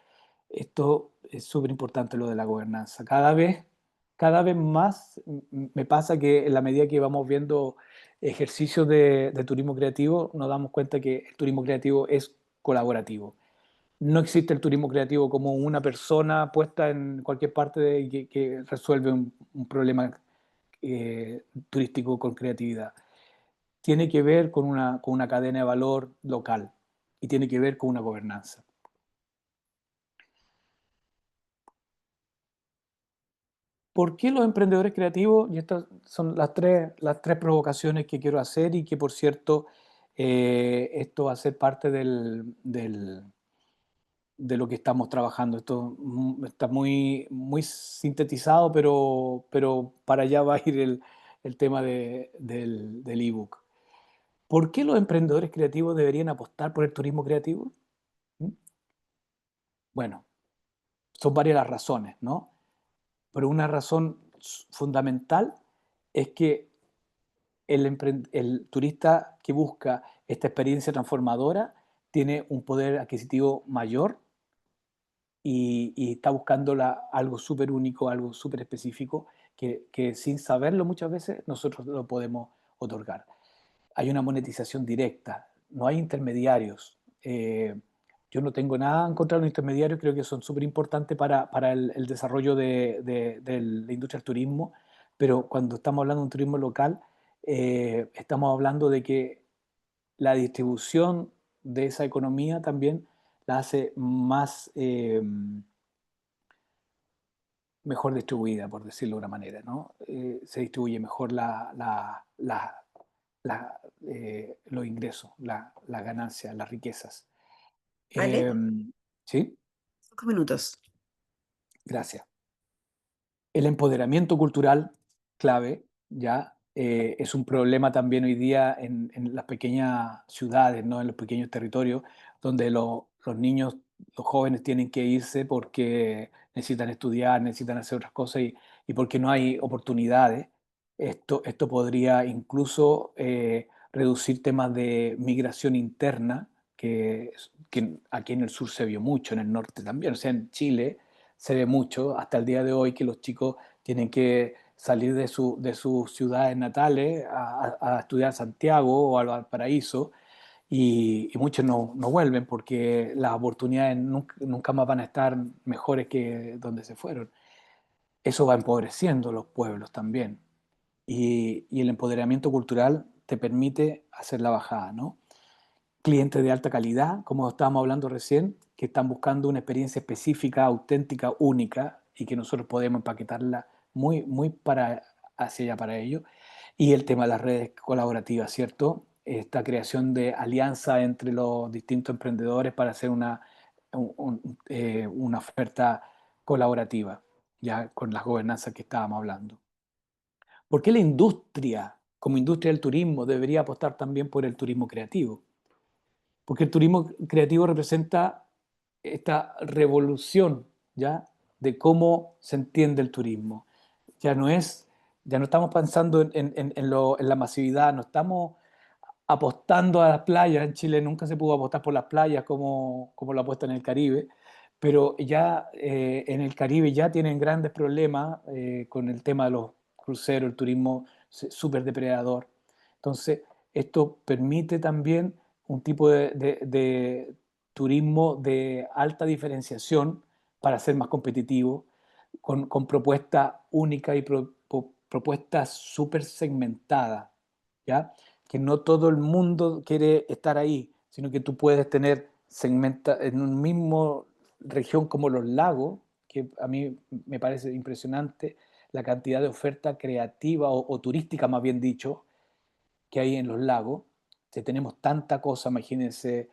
Esto es súper importante lo de la gobernanza. Cada vez más me pasa que en la medida que vamos viendo ejercicios de turismo creativo, nos damos cuenta que el turismo creativo es colaborativo. No existe el turismo creativo como una persona puesta en cualquier parte que resuelve un problema turístico con creatividad. Tiene que ver con una cadena de valor local y tiene que ver con una gobernanza. ¿Por qué los emprendedores creativos? Y estas son las tres provocaciones que quiero hacer y que, por cierto, esto va a ser parte de lo que estamos trabajando. Esto está muy sintetizado, pero para allá va a ir el tema del ebook. ¿Por qué los emprendedores creativos deberían apostar por el turismo creativo? ¿Mm? Bueno, son varias las razones, ¿no? Pero una razón fundamental es que el turista que busca esta experiencia transformadora tiene un poder adquisitivo mayor y está buscando algo súper único, algo súper específico, que sin saberlo muchas veces nosotros lo podemos otorgar. Hay una monetización directa, no hay intermediarios. Yo no tengo nada en contra de los intermediarios, creo que son súper importantes para el desarrollo de la industria del turismo, pero cuando estamos hablando de un turismo local, estamos hablando de que la distribución de esa economía también la hace más, mejor distribuida, por decirlo de una manera, ¿no? Se distribuye mejor los ingresos, las ganancias, las riquezas. ¿Vale? Eh, ¿Sí? 5 minutos. Gracias. El empoderamiento cultural, clave, ya es un problema también hoy día en las pequeñas ciudades, ¿no? En los pequeños territorios, donde los niños, los jóvenes tienen que irse porque necesitan estudiar, necesitan hacer otras cosas y porque no hay oportunidades. Esto podría incluso reducir temas de migración interna, que aquí en el sur se vio mucho, en el norte también, o sea, en Chile se ve mucho hasta el día de hoy que los chicos tienen que salir de sus ciudades natales a estudiar a Santiago o a Valparaíso y muchos no vuelven porque las oportunidades nunca más van a estar mejores que donde se fueron. Eso va empobreciendo los pueblos también. Y el empoderamiento cultural te permite hacer la bajada, ¿no? Clientes de alta calidad, como estábamos hablando recién, que están buscando una experiencia específica, auténtica, única, y que nosotros podemos empaquetarla muy hacia allá para ello. Y el tema de las redes colaborativas, ¿cierto? Esta creación de alianza entre los distintos emprendedores para hacer una oferta colaborativa, ya con las gobernanzas que estábamos hablando. ¿Por qué la industria, como industria del turismo, debería apostar también por el turismo creativo? Porque el turismo creativo representa esta revolución, ¿ya? De cómo se entiende el turismo. Ya no es, ya no estamos pensando en la masividad, no estamos apostando a las playas. En Chile nunca se pudo apostar por las playas como lo apuesta en el Caribe, pero ya en el Caribe ya tienen grandes problemas con el tema de los cruceros, el turismo súper depredador. Entonces, esto permite también un tipo de turismo de alta diferenciación para ser más competitivo, con propuestas únicas y propuestas súper segmentadas, ¿ya? Que no todo el mundo quiere estar ahí, sino que tú puedes tener segmenta en un mismo región como los lagos, que a mí me parece impresionante la cantidad de oferta creativa o turística, más bien dicho, que hay en los lagos. Que tenemos tanta cosa, imagínense,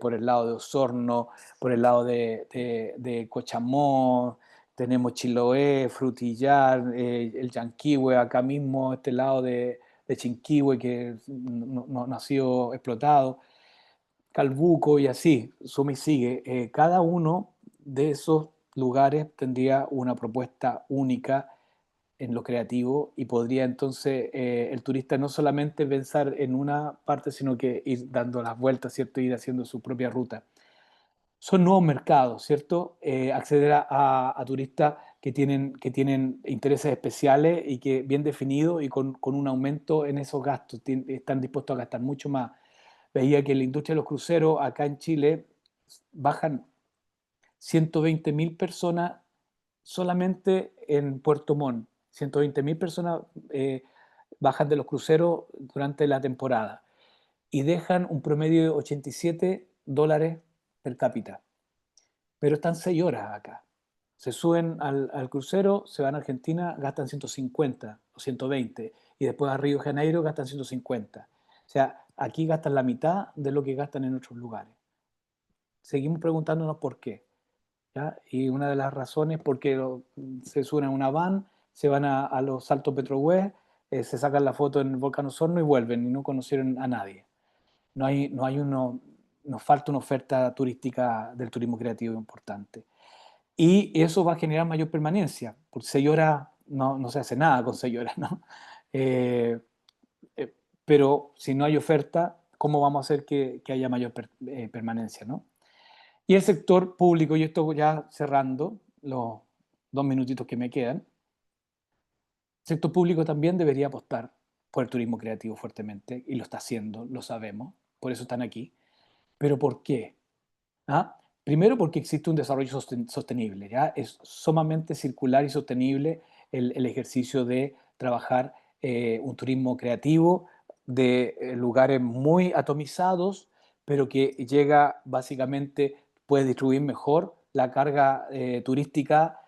por el lado de Osorno, por el lado de Cochamó, tenemos Chiloé, Frutillar, el Yanquihue, acá mismo, este lado de Chinquihue que no ha sido explotado, Calbuco y así, suma y sigue. Cada uno de esos lugares tendría una propuesta única en lo creativo y podría entonces el turista no solamente pensar en una parte, sino que ir dando las vueltas, ¿cierto? Ir haciendo su propia ruta. Son nuevos mercados, ¿cierto? Acceder a turistas que tienen intereses especiales y que bien definidos y con un aumento en esos gastos, están dispuestos a gastar mucho más. Veía que en la industria de los cruceros acá en Chile bajan 120.000 personas solamente en Puerto Montt. 120.000 personas bajan de los cruceros durante la temporada y dejan un promedio de $87 per cápita. Pero están 6 horas acá. Se suben al crucero, se van a Argentina, gastan 150 o 120 y después a Río de Janeiro gastan 150. O sea, aquí gastan la mitad de lo que gastan en otros lugares. Seguimos preguntándonos por qué. ¿Ya? Y una de las razones es porque se suben a una van, se van a los Saltos Petrohue, se sacan la foto en el volcán Osorno y vuelven y no conocieron a nadie. Nos falta una oferta turística del turismo creativo importante. Y eso va a generar mayor permanencia, porque 6 horas no se hace nada con 6 horas, ¿no? Eh, eh, pero si no hay oferta, ¿cómo vamos a hacer que haya mayor permanencia, ¿no? Y el sector público, y esto ya cerrando los 2 minutitos que me quedan, el sector público también debería apostar por el turismo creativo fuertemente, y lo está haciendo, lo sabemos, por eso están aquí. ¿Pero por qué? ¿Ah? Primero porque existe un desarrollo sostenible, ¿ya? Es sumamente circular y sostenible el ejercicio de trabajar un turismo creativo de lugares muy atomizados, pero que llega básicamente, puede distribuir mejor la carga turística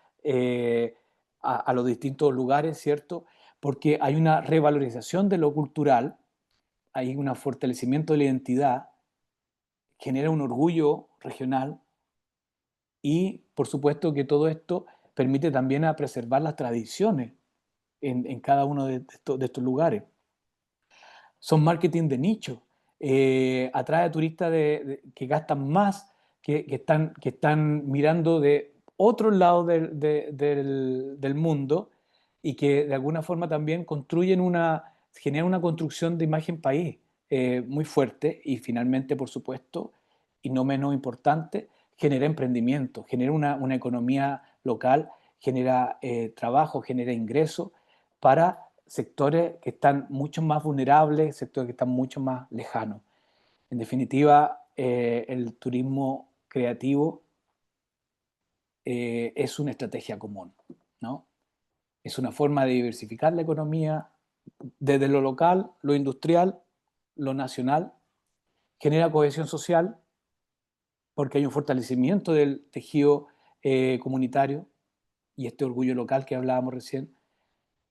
a los distintos lugares, ¿cierto? Porque hay una revalorización de lo cultural, hay un fortalecimiento de la identidad, genera un orgullo regional y, por supuesto, que todo esto permite también a preservar las tradiciones en cada uno de estos lugares. Son marketing de nicho. Atrae a turistas que gastan más, que están mirando de otros lados del mundo y que de alguna forma también generan una construcción de imagen país muy fuerte y finalmente, por supuesto, y no menos importante, genera emprendimiento, genera una economía local, genera trabajo, genera ingresos para sectores que están mucho más vulnerables, sectores que están mucho más lejanos. En definitiva, el turismo creativo es una estrategia común, ¿no? Es una forma de diversificar la economía desde lo local, lo industrial, lo nacional, genera cohesión social porque hay un fortalecimiento del tejido comunitario y este orgullo local que hablábamos recién.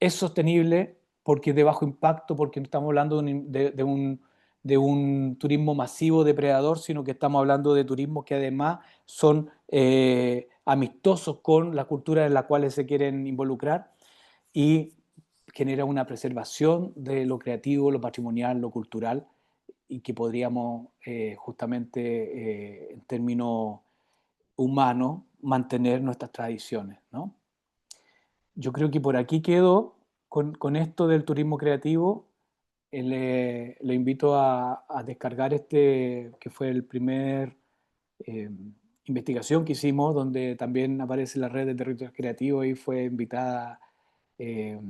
Es sostenible porque es de bajo impacto, porque no estamos hablando de un turismo masivo depredador, sino que estamos hablando de turismos que además son amistosos con la cultura en la cual se quieren involucrar y genera una preservación de lo creativo, lo patrimonial, lo cultural y que podríamos justamente en términos humanos mantener nuestras tradiciones, ¿no? Yo creo que por aquí quedo con esto del turismo creativo. Le invito a descargar este, que fue el primer eh, investigación que hicimos, donde también aparece la red de territorios creativos y fue invitada eh,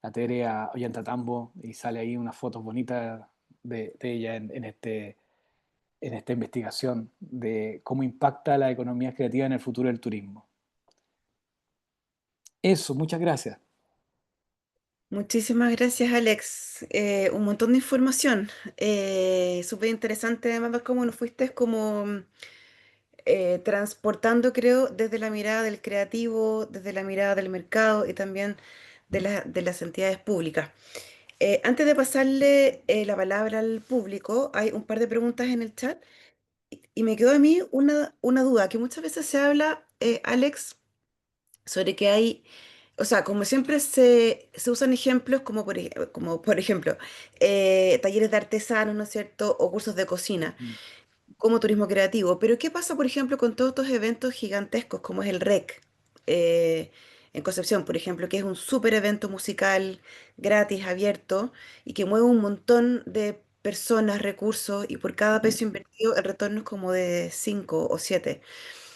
la Tere a Ollantaytambo y sale ahí unas fotos bonitas de ella en esta investigación de cómo impacta la economía creativa en el futuro del turismo. Eso, muchas gracias. Muchísimas gracias, Alex. Un montón de información. Súper interesante, además, ver cómo nos fuiste como transportando, creo, desde la mirada del creativo, desde la mirada del mercado y también de las entidades públicas. Antes de pasarle la palabra al público, hay un par de preguntas en el chat y me quedó a mí una duda, que muchas veces se habla, Alex, sobre que hay, o sea, como siempre se usan ejemplos como por ejemplo, talleres de artesanos, ¿no es cierto? O cursos de cocina Mm, como turismo creativo. Pero ¿qué pasa, por ejemplo, con todos estos eventos gigantescos como es el REC en Concepción, por ejemplo, que es un súper evento musical gratis, abierto y que mueve un montón de personas, recursos y por cada mm, peso invertido el retorno es como de 5 o 7?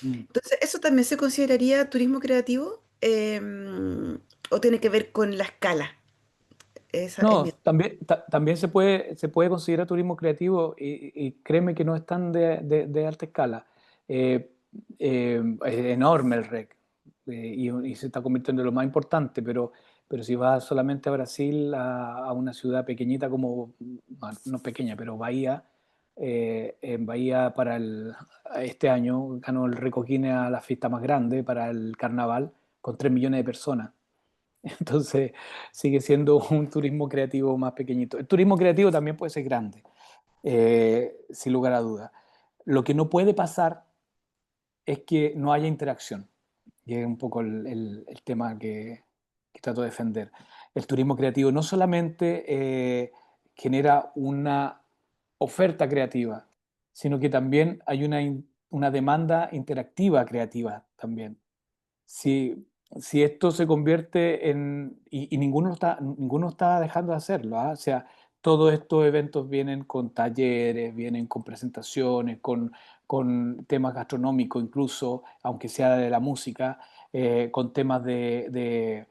mm. Entonces, ¿eso también se consideraría turismo creativo? ¿O tiene que ver con la escala? Esa es mi... No, también, también se puede considerar turismo creativo y créeme que no es tan de alta escala. Eh, es enorme el REC y se está convirtiendo en lo más importante, pero si vas solamente a Brasil, a una ciudad pequeñita como, bueno, no pequeña, pero Bahía, en Bahía este año ganó el Recoquine a la fiesta más grande para el carnaval con 3 millones de personas. Entonces sigue siendo un turismo creativo más pequeñito. El turismo creativo también puede ser grande, sin lugar a dudas. Lo que no puede pasar es que no haya interacción. Y es un poco el tema que trato de defender. El turismo creativo no solamente genera una oferta creativa, sino que también hay una demanda interactiva creativa también. Si esto se convierte en, y ninguno está dejando de hacerlo, ¿ah? O sea, todos estos eventos vienen con talleres, vienen con presentaciones, con temas gastronómicos incluso, aunque sea de la música, con temas de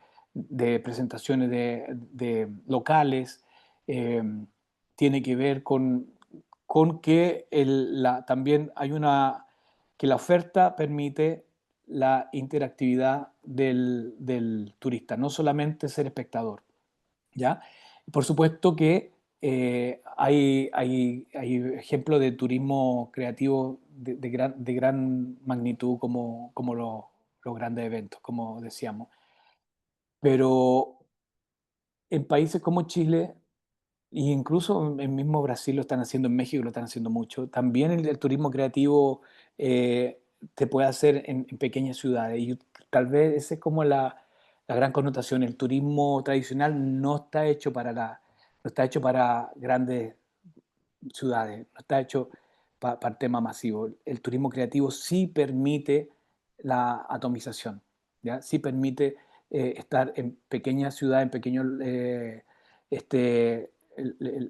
presentaciones de locales, eh, tiene que ver con que también hay que la oferta permite la interactividad del turista, no solamente ser espectador, ¿ya? Por supuesto que hay ejemplos de turismo creativo de gran magnitud como los grandes eventos, como decíamos. Pero en países como Chile, e incluso en mismo Brasil lo están haciendo, en México lo están haciendo mucho. También el turismo creativo eh, te puede hacer en pequeñas ciudades. Y tal vez esa es como la gran connotación. El turismo tradicional no está hecho para grandes ciudades, no está hecho para el tema masivo. El turismo creativo sí permite la atomización, ¿ya? Sí permite estar en pequeñas ciudades, en pequeños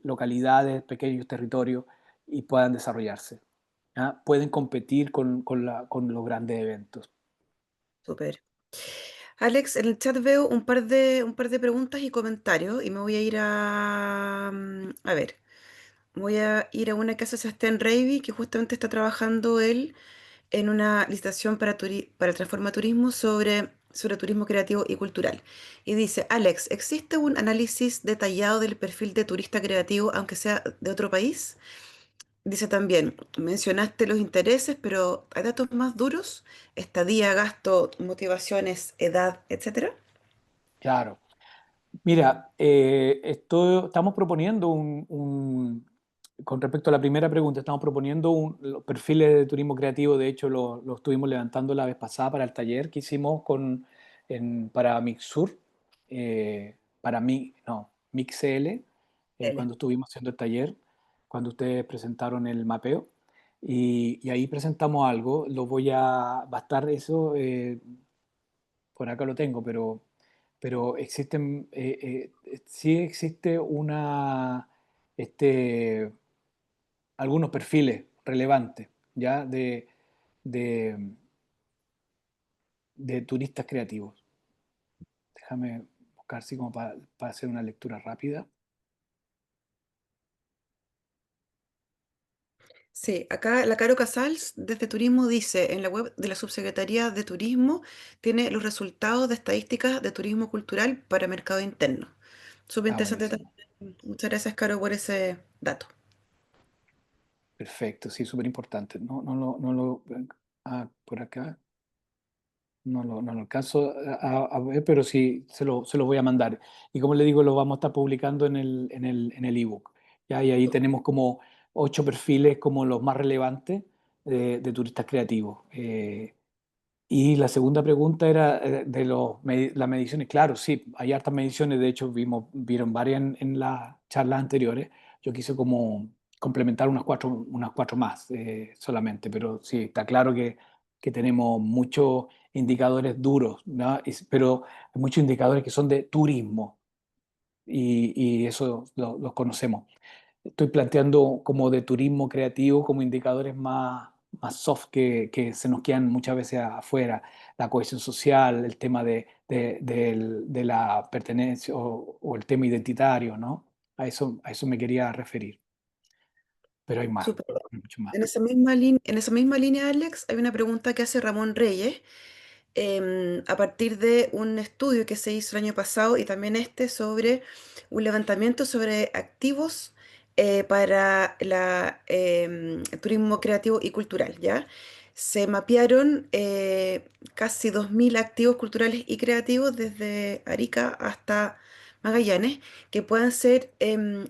localidades, pequeños territorios y puedan desarrollarse, ¿ya? Pueden competir con los grandes eventos. Súper. Alex, en el chat veo un par de preguntas y comentarios y me voy a ir a ver, voy a ir a una que hace Sebastián Reiby, que justamente está trabajando él en una licitación para Transforma Turismo sobre turismo creativo y cultural. Y dice, Alex, ¿existe un análisis detallado del perfil de turista creativo, aunque sea de otro país? Dice también, mencionaste los intereses, pero ¿hay datos más duros? Estadía, gasto, motivaciones, edad, etcétera. Claro. Mira, estamos proponiendo con respecto a la primera pregunta, estamos proponiendo los perfiles de turismo creativo, de hecho lo estuvimos levantando la vez pasada para el taller que hicimos para Mixur, no, MixL, Dele. cuando estuvimos haciendo el taller, cuando ustedes presentaron el mapeo, y ahí presentamos algo, va a estar eso, por acá lo tengo, pero sí existe este, algunos perfiles relevantes, ¿ya? de, de turistas creativos. Déjame buscar así como para hacer una lectura rápida. Sí, acá la Caro Casals desde Turismo dice en la web de la Subsecretaría de Turismo tiene los resultados de estadísticas de turismo cultural para mercado interno. Súper Ah, interesante buenísimo. también. Muchas gracias, Caro, por ese dato. Perfecto, sí, súper importante. Por acá. No lo alcanzo a ver, pero sí se lo voy a mandar. Y como le digo, lo vamos a estar publicando en el ebook. ¿Ya? Y ahí tenemos como 8 perfiles como los más relevantes de turistas creativos. Y la segunda pregunta era las mediciones. Claro, sí, hay hartas mediciones. De hecho, vieron varias en las charlas anteriores. Yo quise como complementar unas cuatro más solamente, pero sí, está claro que tenemos muchos indicadores duros, ¿no? Pero hay muchos indicadores que son de turismo y eso los conocemos. Estoy planteando como de turismo creativo, como indicadores más soft que se nos quedan muchas veces afuera. La cohesión social, el tema de la pertenencia o el tema identitario, ¿no? A eso me quería referir, pero hay más, Súper. hay mucho más. En esa misma línea, Alex, hay una pregunta que hace Ramón Reyes a partir de un estudio que se hizo el año pasado y también este sobre un levantamiento sobre activos para el turismo creativo y cultural, ¿ya? Se mapearon casi 2.000 activos culturales y creativos desde Arica hasta Magallanes que puedan ser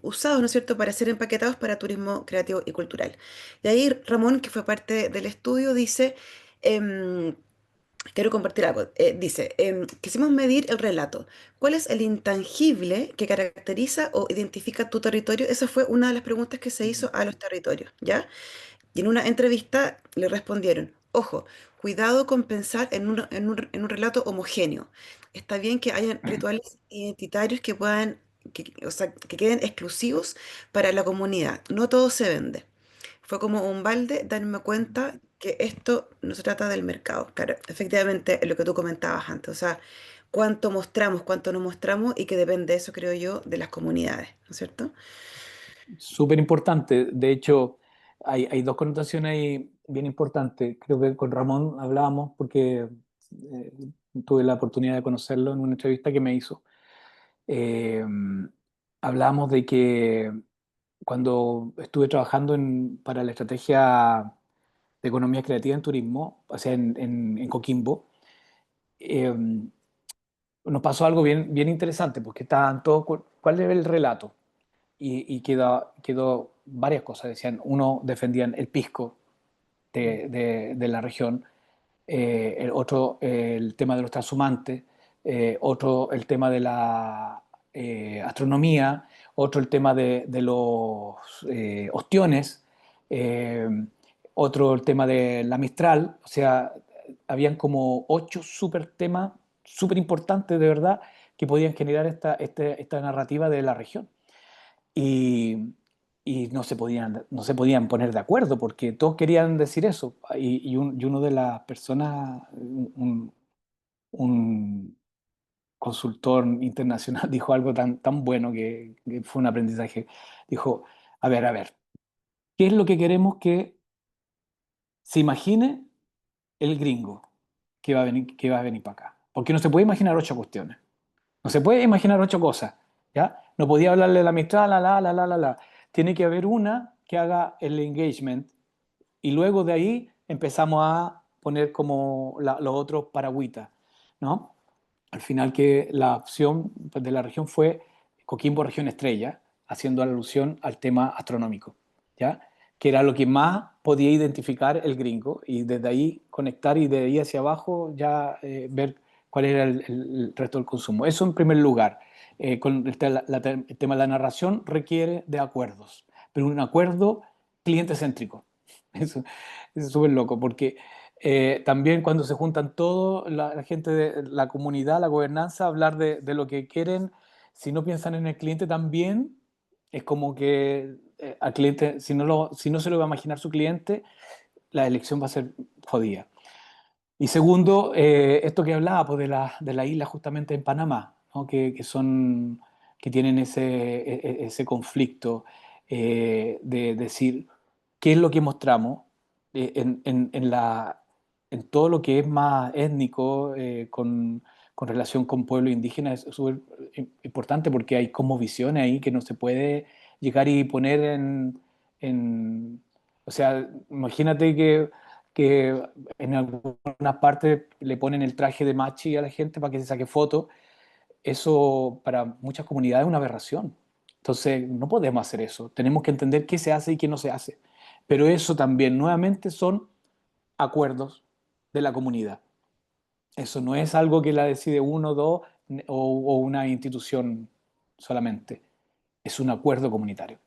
usados, ¿no es cierto?, para ser empaquetados para turismo creativo y cultural. Y ahí Ramón, que fue parte del estudio, dice... em, quiero compartir algo. Dice, quisimos medir el relato. ¿Cuál es el intangible que caracteriza o identifica tu territorio? Esa fue una de las preguntas que se hizo a los territorios, ¿ya? Y en una entrevista le respondieron, ojo, cuidado con pensar en un relato homogéneo. Está bien que hayan rituales identitarios que puedan, o sea, que queden exclusivos para la comunidad. No todo se vende. Fue como un balde darme cuenta que esto no se trata del mercado. Claro, efectivamente, es lo que tú comentabas antes, o sea, cuánto mostramos, cuánto no mostramos y que depende eso, creo yo, de las comunidades, ¿no es cierto? Súper importante. De hecho, hay dos connotaciones ahí bien importantes. Creo que con Ramón hablábamos porque eh, tuve la oportunidad de conocerlo en una entrevista que me hizo. Eh, Hablábamos de que cuando estuve trabajando para la estrategia de economía creativa en turismo, o sea, en Coquimbo, eh, nos pasó algo bien interesante, porque estaban todos, ¿cuál era el relato? Y quedó varias cosas. Decían, uno defendían el pisco de la región, el otro el tema de los transhumantes, otro el tema de la astronomía, otro el tema de los ostiones, eh, otro el tema de la Mistral, o sea, habían como 8 temas súper importantes de verdad que podían generar esta narrativa de la región y, y no se podían poner de acuerdo porque todos querían decir eso. Y uno de las personas, un consultor internacional, dijo algo tan bueno que fue un aprendizaje. Dijo, a ver, ¿qué es lo que queremos que se imagine el gringo que va a venir para acá? Porque no se puede imaginar 8 cuestiones. No se puede imaginar 8 cosas, ¿ya? No podía hablarle de la Mistral, la. Tiene que haber una que haga el engagement y luego de ahí empezamos a poner como los otros paragüitas, ¿no? Al final que la opción pues, de la región fue Coquimbo Región Estrella, haciendo alusión al tema astronómico, ¿ya? Que era lo que más podía identificar el gringo y desde ahí conectar y de ahí hacia abajo ya ver cuál era el resto del consumo. Eso en primer lugar. Con el tema de la narración requiere de acuerdos, pero un acuerdo cliente céntrico. Eso, eso es súper loco porque también cuando se juntan todos, la gente de la comunidad, la gobernanza, a hablar de lo que quieren, si no piensan en el cliente también, es como que al cliente, si no se lo va a imaginar su cliente, la elección va a ser jodida. Y segundo, esto que hablaba pues, de la isla justamente en Panamá, ¿no? Que son, que tienen ese conflicto de decir qué es lo que mostramos en todo lo que es más étnico con relación con pueblo indígena. Es súper importante porque hay como visiones ahí que no se puede llegar y poner en o sea, imagínate que en algunas partes le ponen el traje de machi a la gente para que se saque fotos. Eso para muchas comunidades es una aberración. Entonces, no podemos hacer eso. Tenemos que entender qué se hace y qué no se hace. Pero eso también, nuevamente, son acuerdos de la comunidad. Eso no es algo que la decide uno, dos o una institución solamente. Es un acuerdo comunitario.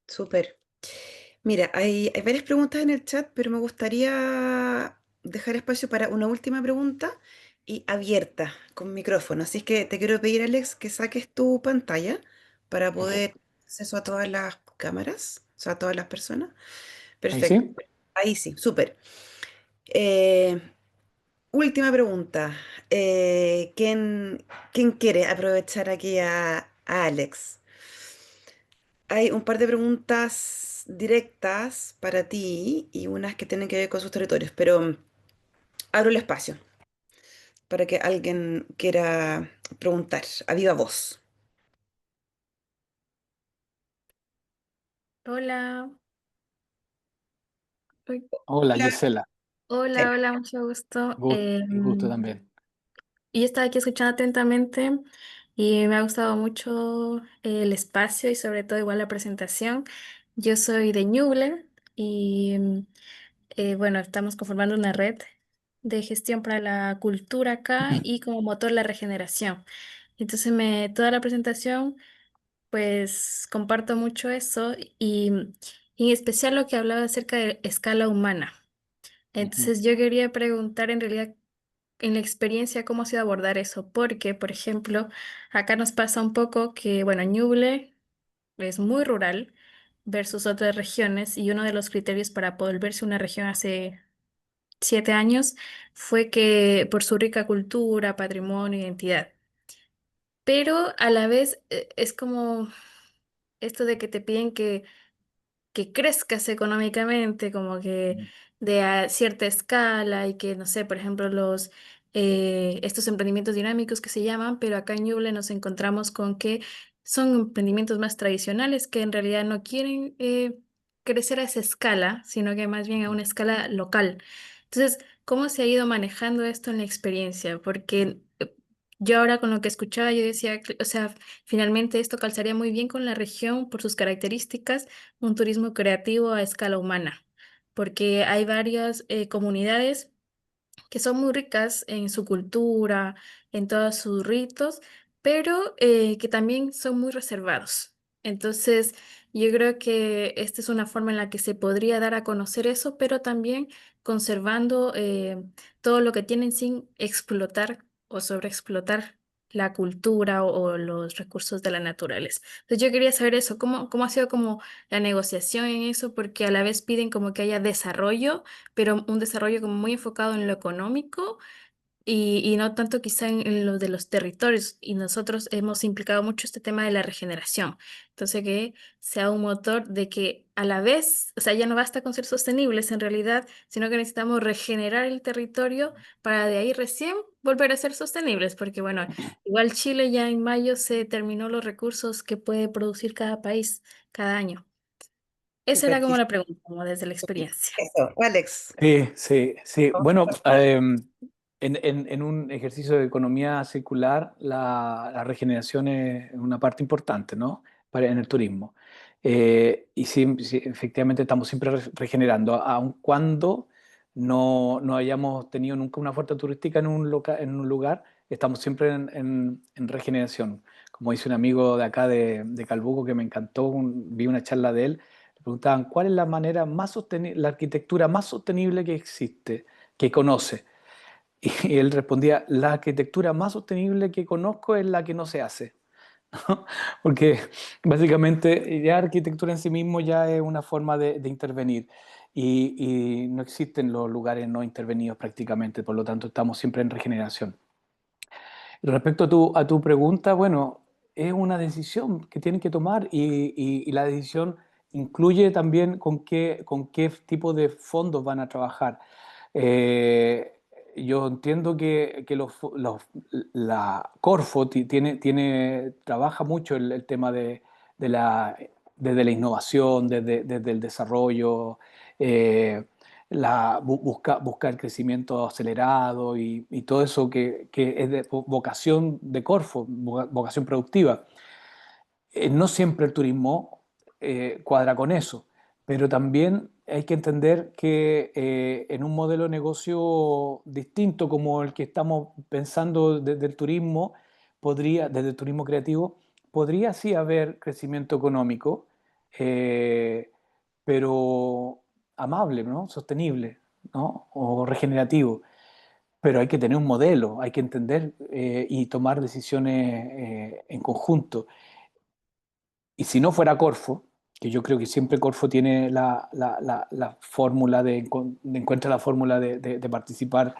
Súper. Mira, hay varias preguntas en el chat, pero me gustaría dejar espacio para una última pregunta y abierta, con micrófono. Así que te quiero pedir, Alex, que saques tu pantalla para Ok. poder acceso a todas las cámaras, o sea, a todas las personas. Ahí Perfecto. sí. Ahí sí, súper. Eh, Última pregunta. ¿Quién quiere aprovechar aquí a Alex? Hay un par de preguntas directas para ti y unas que tienen que ver con sus territorios, pero abro el espacio para que alguien quiera preguntar a viva voz. Hola, Uy, Hola, Hola. Gisela. hola, Cel. hola, mucho gusto. Gusto también. Yo estaba aquí escuchando atentamente y me ha gustado mucho el espacio y sobre todo igual la presentación. Yo soy de Ñuble y bueno, estamos conformando una red de gestión para la cultura acá y como motor la regeneración. Entonces toda la presentación pues comparto mucho eso y en especial lo que hablaba acerca de escala humana. Ujú, Entonces yo quería preguntar en realidad en la experiencia cómo ha sido abordar eso, porque por ejemplo acá nos pasa un poco que bueno, Ñuble es muy rural versus otras regiones y uno de los criterios para volverse una región hace 7 años fue que por su rica cultura, patrimonio, identidad, pero a la vez es como esto de que te piden que crezcas económicamente, como que ujú, de a cierta escala y que, no sé, por ejemplo, estos emprendimientos dinámicos que se llaman, pero acá en Ñuble nos encontramos con que son emprendimientos más tradicionales que en realidad no quieren crecer a esa escala, sino que más bien a ujú. una escala local. Entonces, ¿cómo se ha ido manejando esto en la experiencia? Porque yo ahora con lo que escuchaba, yo decía, o sea, finalmente esto calzaría muy bien con la región por sus características, un turismo creativo a escala humana, porque hay varias comunidades que son muy ricas en su cultura, en todos sus ritos, pero que también son muy reservados. Entonces, yo creo que esta es una forma en la que se podría dar a conocer eso, pero también conservando todo lo que tienen sin explotar o sobreexplotar la cultura o los recursos de la naturaleza. Entonces, yo quería saber eso, cómo ha sido como la negociación en eso, porque a la vez piden como que haya desarrollo pero un desarrollo como muy enfocado en lo económico y no tanto quizá en lo de los territorios. Y nosotros hemos implicado mucho este tema de la regeneración. Entonces, que sea un motor de que a la vez, o sea, ya no basta con ser sostenibles en realidad, sino que necesitamos regenerar el territorio para de ahí recién volver a ser sostenibles, porque bueno, igual Chile ya en mayo se terminó los recursos que puede producir cada país cada año. Esa Súper, era como Gis. la pregunta, como desde la experiencia. Eso, Alex. Sí, sí, sí. Vamos Bueno, a en un ejercicio de economía circular, la regeneración es una parte importante, ¿no? En el turismo. Y sí, sí, efectivamente estamos siempre regenerando, aun cuando no hayamos tenido nunca una oferta turística en un lugar, estamos siempre en regeneración. Como dice un amigo de acá de Calbuco que me encantó, vi una charla de él. Le preguntaban, ¿cuál es la manera más sostenible, la arquitectura más sostenible que existe, que conoce? Y él respondía, la arquitectura más sostenible que conozco es la que no se hace. Porque básicamente ya arquitectura en sí mismo ya es una forma de intervenir y no existen los lugares no intervenidos prácticamente, por lo tanto estamos siempre en regeneración. Respecto a tu pregunta, bueno, es una decisión que tienen que tomar y la decisión incluye también con qué tipo de fondos van a trabajar. Eh, yo entiendo que la Corfo trabaja mucho el tema de desde la innovación, desde el desarrollo, eh, busca el crecimiento acelerado y todo eso que es de vocación de Corfo, vocación productiva. No siempre el turismo cuadra con eso, pero también hay que entender que en un modelo de negocio distinto como el que estamos pensando desde el turismo, desde el turismo creativo, podría sí haber crecimiento económico, eh, pero amable, ¿no? Sostenible, ¿no? O regenerativo. Pero hay que tener un modelo, hay que entender y tomar decisiones en conjunto. Y si no fuera Corfo, que yo creo que siempre Corfo tiene la fórmula encuentra la fórmula de participar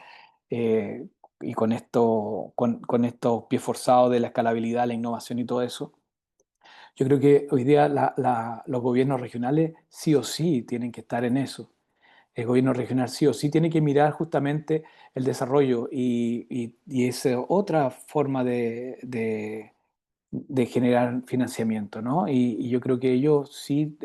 eh, y con estos pies forzados de la escalabilidad, la innovación y todo eso. Yo creo que hoy día los gobiernos regionales sí o sí tienen que estar en eso. El gobierno regional sí o sí tiene que mirar justamente el desarrollo y esa otra forma de generar financiamiento, ¿no? Y yo creo que ellos sí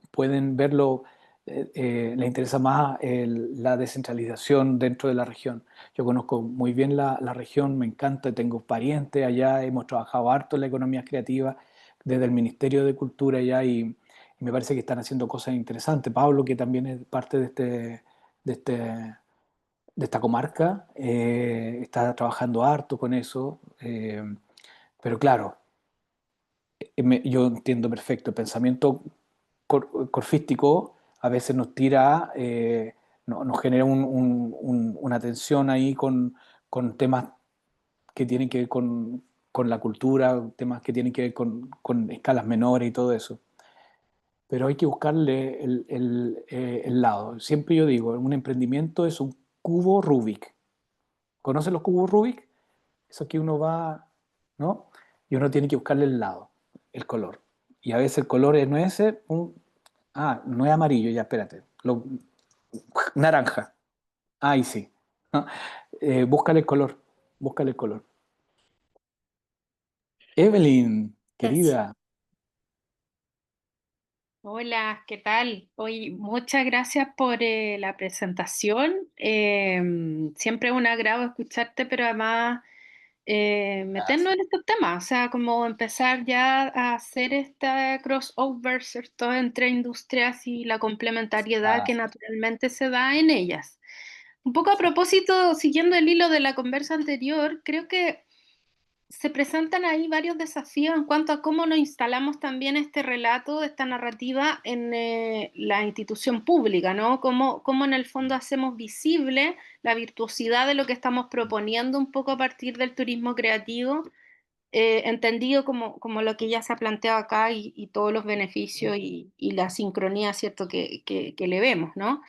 pueden verlo, les interesa más la descentralización dentro de la región. Yo conozco muy bien la región, me encanta, tengo parientes allá, hemos trabajado harto en la economía creativa desde el Ministerio de Cultura allá y me parece que están haciendo cosas interesantes. Pablo, que también es parte de este, de esta comarca, está trabajando harto con eso, pero claro, yo entiendo perfecto, el pensamiento corfístico a veces nos tira, nos genera una tensión ahí con temas que tienen que ver con la cultura, temas que tienen que ver con escalas menores y todo eso. Pero hay que buscarle el lado. Siempre yo digo, un emprendimiento es un cubo Rubik. ¿Conocen los cubos Rubik? Eso que uno va, ¿no? Y uno tiene que buscarle el lado, el color. Y a veces el color no es ese, no es amarillo, ya espérate. Naranja. Ahí sí. ¿No? Búscale el color, búscale el color. Evelyn, Gracias. querida, Hola, ¿qué tal? Hoy muchas gracias por la presentación. Siempre es un agrado escucharte, pero además meternos en estos temas, o sea, como empezar ya a hacer este crossover, ¿cierto?, entre industrias y la complementariedad ah, que naturalmente se da en ellas. Un poco a sí, propósito, siguiendo el hilo de la conversa anterior, creo que se presentan ahí varios desafíos en cuanto a cómo nos instalamos también este relato, esta narrativa en la institución pública, ¿no? Cómo en el fondo hacemos visible la virtuosidad de lo que estamos proponiendo un poco a partir del turismo creativo, entendido como lo que ya se ha planteado acá y todos los beneficios y la sincronía, ¿cierto?, que le vemos, ¿no?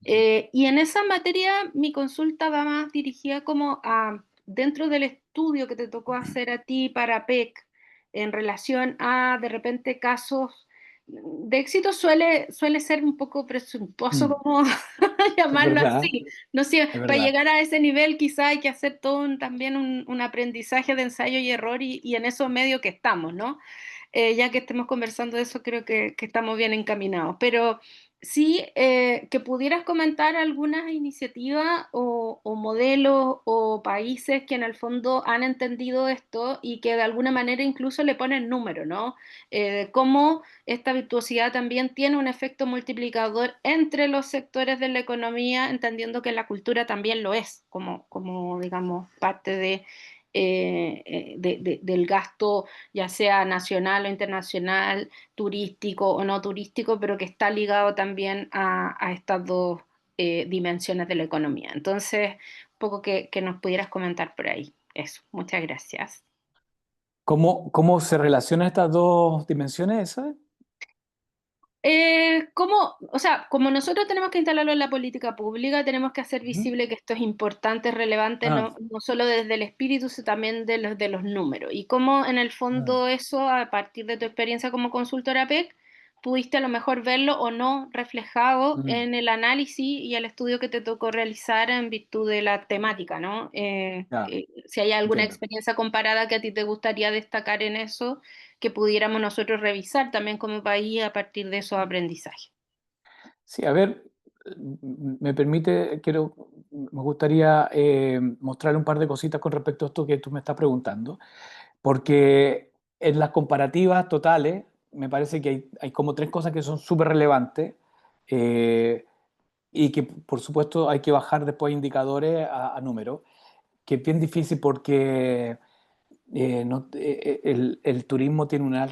Y en esa materia mi consulta va más dirigida como a, dentro del estudio que te tocó hacer a ti para PEC, en relación a de repente casos de éxito suele ser un poco presuntuoso mm, como es llamarlo verdad, así. No sé, es para verdad. llegar a ese nivel quizá hay que hacer todo también un aprendizaje de ensayo y error y en eso medio que estamos, ¿no? Ya que estemos conversando de eso, creo que estamos bien encaminados. Pero sí, que pudieras comentar algunas iniciativas o modelos o países que en el fondo han entendido esto y que de alguna manera incluso le ponen número, ¿no? Cómo esta virtuosidad también tiene un efecto multiplicador entre los sectores de la economía, entendiendo que la cultura también lo es, como digamos, parte del gasto, ya sea nacional o internacional, turístico o no turístico, pero que está ligado también a estas dos dimensiones de la economía. Entonces, un poco que nos pudieras comentar por ahí. Eso, muchas gracias. ¿Cómo se relacionan estas dos dimensiones, ¿sabes? O sea, como nosotros tenemos que instalarlo en la política pública, tenemos que hacer Ujú. visible que esto es importante, es relevante, Ah, no solo desde el espíritu, sino también de los números. Y cómo en el ah, fondo eso, a partir de tu experiencia como consultora PEC, pudiste a lo mejor verlo o no reflejado mm, en el análisis y el estudio que te tocó realizar en virtud de la temática, ¿no? ya, Si hay alguna entiendo. experiencia comparada que a ti te gustaría destacar en eso, que pudiéramos nosotros revisar también como país a partir de esos aprendizajes. Sí, a ver, me permite, me gustaría mostrar un par de cositas con respecto a esto que tú me estás preguntando, porque en las comparativas totales me parece que hay como tres cosas que son súper relevantes eh, y que por supuesto hay que bajar después indicadores a números, que es bien difícil porque el turismo tiene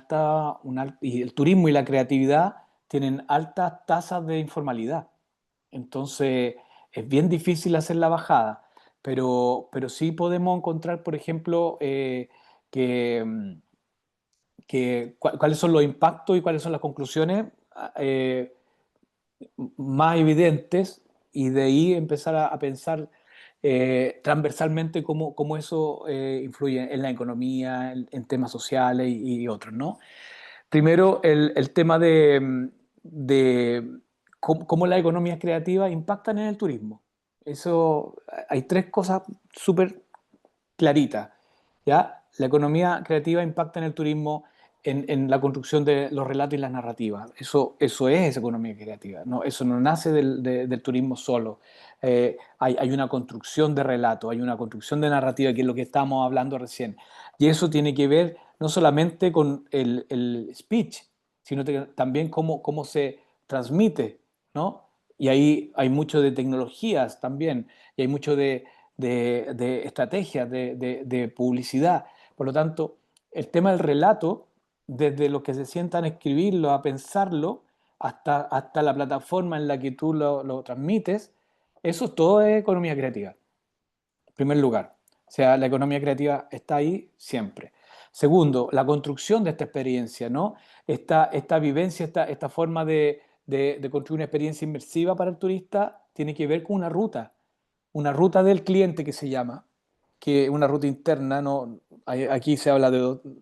y el turismo y la creatividad tienen altas tasas de informalidad. Entonces, es bien difícil hacer la bajada, pero sí podemos encontrar, por ejemplo, que, cuáles son los impactos y cuáles son las conclusiones eh, más evidentes y de ahí empezar a pensar transversalmente cómo eso influye en la economía, en temas sociales y otros, ¿no? Primero, el tema de cómo las economías creativas impactan en el turismo. Eso, hay tres cosas súper claritas, ¿ya? La economía creativa impacta en el turismo, en la construcción de los relatos y las narrativas. Eso es economía creativa, ¿no? Eso no nace del turismo solo. Hay una construcción de relato, hay una construcción de narrativa, que es lo que estábamos hablando recién. Y eso tiene que ver no solamente con el speech, sino también cómo se transmite, ¿no? Y ahí hay mucho de tecnologías también, y hay mucho de estrategias, de publicidad. Por lo tanto, el tema del relato, desde los que se sientan a escribirlo, a pensarlo, hasta la plataforma en la que tú lo transmites, eso todo es economía creativa, en primer lugar. O sea, la economía creativa está ahí siempre. Segundo, la construcción de esta experiencia, ¿no? Esta vivencia, esta forma de construir una experiencia inmersiva para el turista tiene que ver con una ruta del cliente que se llama, que es una ruta interna, no, aquí se habla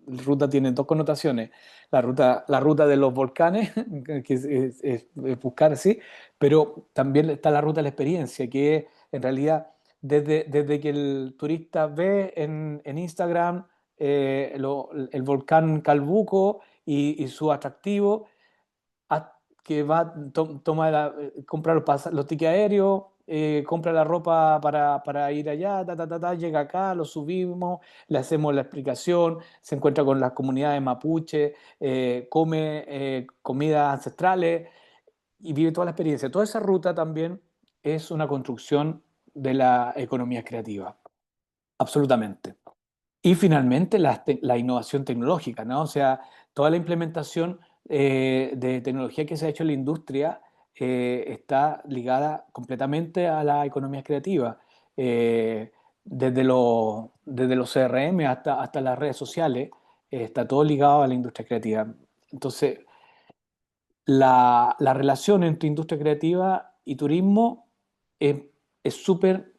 ruta tiene dos connotaciones, la ruta de los volcanes, que es buscar así, pero también está la ruta de la experiencia, que es en realidad desde que el turista ve en Instagram el volcán Calbuco y su atractivo, que toma compra los tickets aéreos, compra la ropa para ir allá, llega acá, lo subimos, le hacemos la explicación, se encuentra con las comunidades mapuche, come comidas ancestrales y vive toda la experiencia. Toda esa ruta también es una construcción de la economía creativa, absolutamente. Y finalmente la innovación tecnológica, ¿no? O sea, toda la implementación de tecnología que se ha hecho en la industria está ligada completamente a la economía creativa. Desde los CRM hasta las redes sociales, está todo ligado a la industria creativa. Entonces, la relación entre industria creativa y turismo es es súper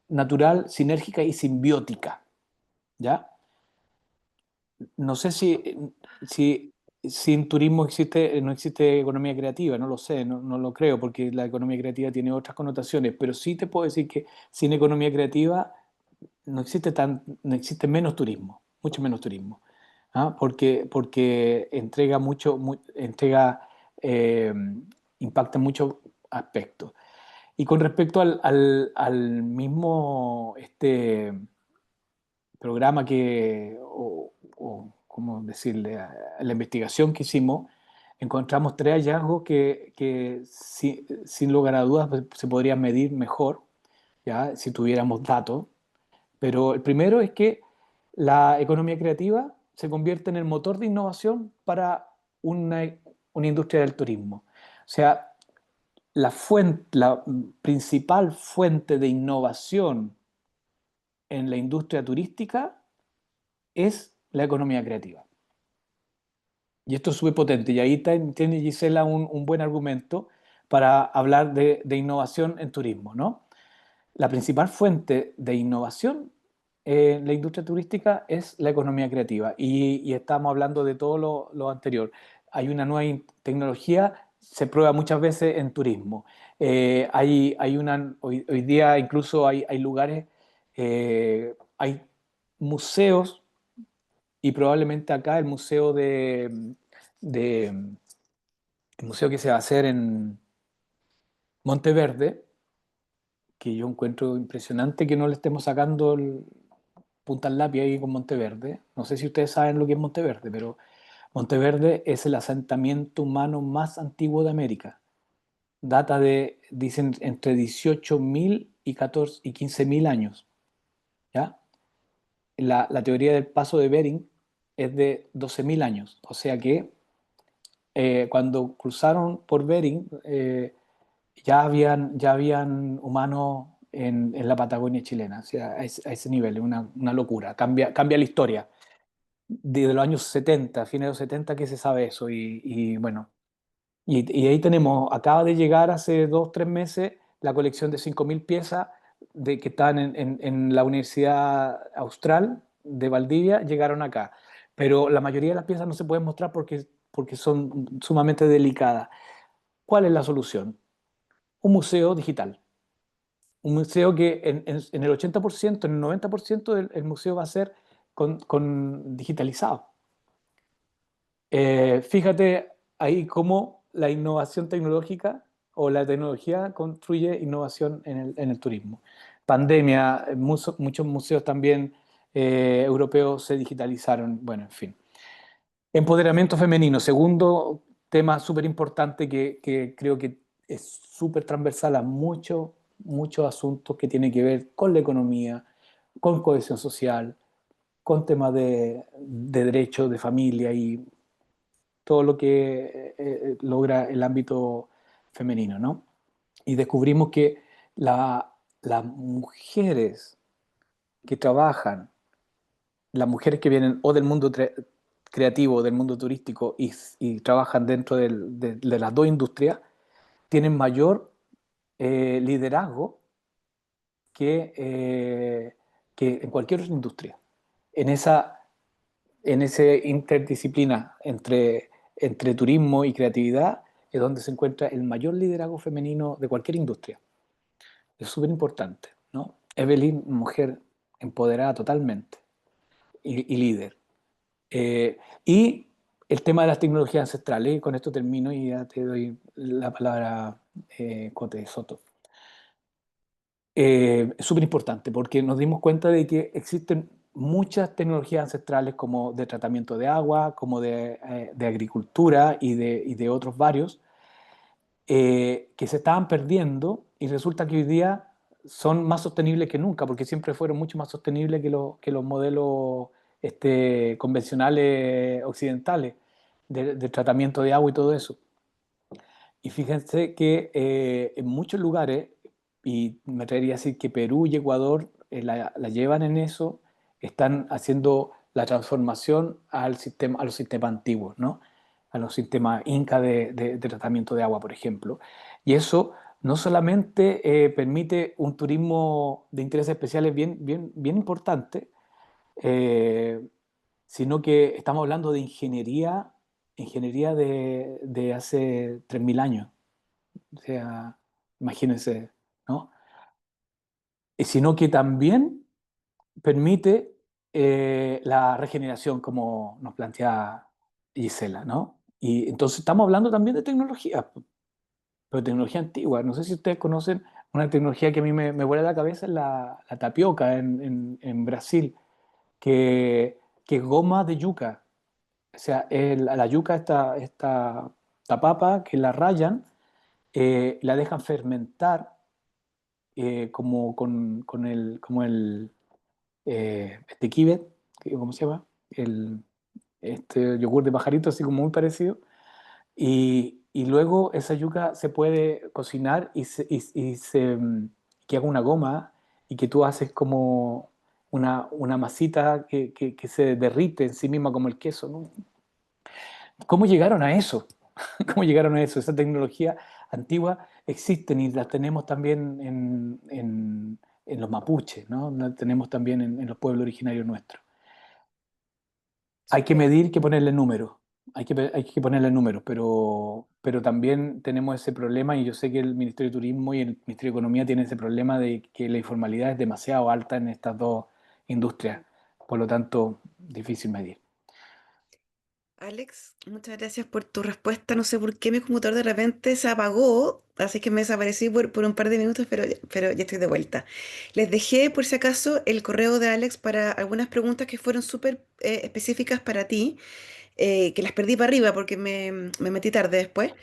natural, sinérgica y simbiótica, ¿ya? No sé si sin turismo no existe economía creativa, no lo sé, no lo creo, porque la economía creativa tiene otras connotaciones, pero sí te puedo decir que sin economía creativa no existe menos turismo, mucho menos turismo, ¿ah? Porque eh, impacta en muchos aspectos. Y con respecto al mismo programa o ¿cómo decirle? A la investigación que hicimos, encontramos tres hallazgos que sin lugar a dudas pues, se podrían medir mejor, ¿ya? Si tuviéramos datos. Pero el primero es que la economía creativa se convierte en el motor de innovación para una industria del turismo. O sea, la principal fuente de innovación en la industria turística es la economía creativa. Y esto es súper potente. Y ahí tiene Gisela un buen argumento para hablar de innovación en turismo, ¿no? La principal fuente de innovación en la industria turística es la economía creativa. Y estamos hablando de todo lo anterior. Hay una nueva tecnología, se prueba muchas veces en turismo. Hoy día incluso hay lugares, hay museos, y probablemente acá de- el museo que se va a hacer en Monteverde, que yo encuentro impresionante que no le estemos sacando punta al lápiz ahí con Monteverde. No sé si ustedes saben lo que es Monteverde, pero Monteverde es el asentamiento humano más antiguo de América. Data de, dicen, entre 18.000 y 15.000 años. ¿Ya? La teoría del paso de Bering es de 12.000 años. O sea que cuando cruzaron por Bering, ya habían humanos en la Patagonia chilena. O sea, a ese nivel, es una locura. Cambia la historia. Desde los años 70, fines de los 70, que se sabe eso. Y bueno, y ahí tenemos, acaba de llegar hace 2 o 3 meses la colección de 5.000 piezas que están en la Universidad Austral de Valdivia, llegaron acá. Pero la mayoría de las piezas no se pueden mostrar porque son sumamente delicadas. ¿Cuál es la solución? Un museo digital. Un museo que en el 80%, en el 90% el museo va a ser digitalizado. Fíjate ahí cómo la innovación tecnológica o la tecnología construye innovación en el turismo. Pandemia, muchos museos también europeos se digitalizaron, bueno, en fin. Empoderamiento femenino, segundo tema súper importante que creo que es súper transversal a muchos asuntos que tienen que ver con la economía, con cohesión social, con temas de derechos de familia y todo lo que logra el ámbito femenino, ¿no? Y descubrimos que las mujeres que trabajan, las mujeres que vienen o del mundo creativo, del mundo turístico y trabajan dentro de las dos industrias, tienen mayor liderazgo que en cualquier otra industria. En esa interdisciplina entre turismo y creatividad es donde se encuentra el mayor liderazgo femenino de cualquier industria. Es súper importante, ¿no? Evelyn, mujer empoderada totalmente y líder. Y el tema de las tecnologías ancestrales, y con esto termino y ya te doy la palabra, Cote Soto. Es súper importante porque nos dimos cuenta de que existen muchas tecnologías ancestrales como de tratamiento de agua, como de agricultura y de otros varios, que se estaban perdiendo y resulta que hoy día son más sostenibles que nunca porque siempre fueron mucho más sostenibles que los modelos convencionales occidentales de tratamiento de agua y todo eso. Y fíjense que en muchos lugares, y me atrevería a decir que Perú y Ecuador la llevan en eso, están haciendo la transformación a los sistemas antiguos, ¿no? A los sistemas inca de tratamiento de agua, por ejemplo. Y eso no solamente permite un turismo de intereses especiales bien, bien, bien importante, eh, sino que estamos hablando de ingeniería de hace 3.000 años. O sea, imagínense, ¿no? Sino que también permite la regeneración, como nos plantea Gisela, ¿no? Y entonces estamos hablando también de tecnología, pero tecnología antigua. No sé si ustedes conocen una tecnología que a mí me vuela la cabeza, es la tapioca en Brasil, que es goma de yuca. O sea, la yuca, esta papa, que la rayan, la dejan fermentar como el kibet, ¿cómo se llama? Este yogur de pajarito, así como muy parecido. Y luego esa yuca se puede cocinar que haga una goma y que tú haces como una masita que se derrite en sí misma como el queso, ¿no? ¿Cómo llegaron a eso? ¿Cómo llegaron a eso? Esa tecnología antigua existen y la tenemos también en los mapuches, ¿no? La tenemos también en los pueblos originarios nuestros. Hay que Súper. medir, que ponerle números, hay que ponerle números, pero también tenemos ese problema y yo sé que el Ministerio de Turismo y el Ministerio de Economía tienen ese problema de que la informalidad es demasiado alta en estas dos industrias, por lo tanto, difícil medir. Alex, muchas gracias por tu respuesta. No sé por qué mi computador de repente se apagó, así que me desaparecí por un par de minutos, pero ya estoy de vuelta. Les dejé, por si acaso, el correo de Alex para algunas preguntas que fueron súper específicas para ti, que las perdí para arriba porque me metí tarde después.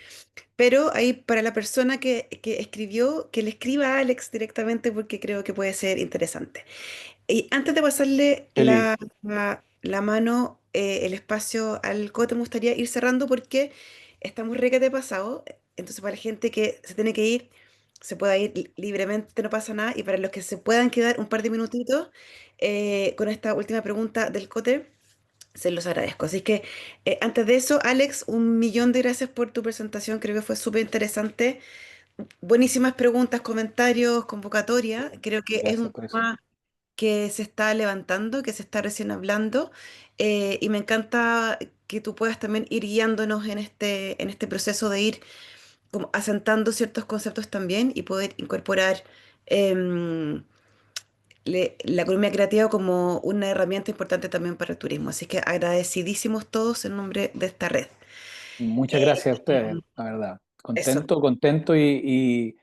Pero ahí para la persona que escribió, que le escriba a Alex directamente porque creo que puede ser interesante. Y antes de pasarle Feliz. la mano, el espacio al Cote, me gustaría ir cerrando porque estamos de pasado. Entonces, para la gente que se tiene que ir, se pueda ir libremente, no pasa nada. Y para los que se puedan quedar un par de minutitos con esta última pregunta del Cote, se los agradezco. Así que antes de eso, Alex, un millón de gracias por tu presentación. Creo que fue súper interesante. Buenísimas preguntas, comentarios, convocatoria. Creo que es Gracias un por eso. tema que se está levantando, que se está recién hablando, y me encanta que tú puedas también ir guiándonos en este proceso de ir como asentando ciertos conceptos también y poder incorporar em, la economía creativa como una herramienta importante también para el turismo. Así que agradecidísimos todos en nombre de esta red. Muchas Eh, gracias a ustedes, la verdad. Eso, Contento, contento y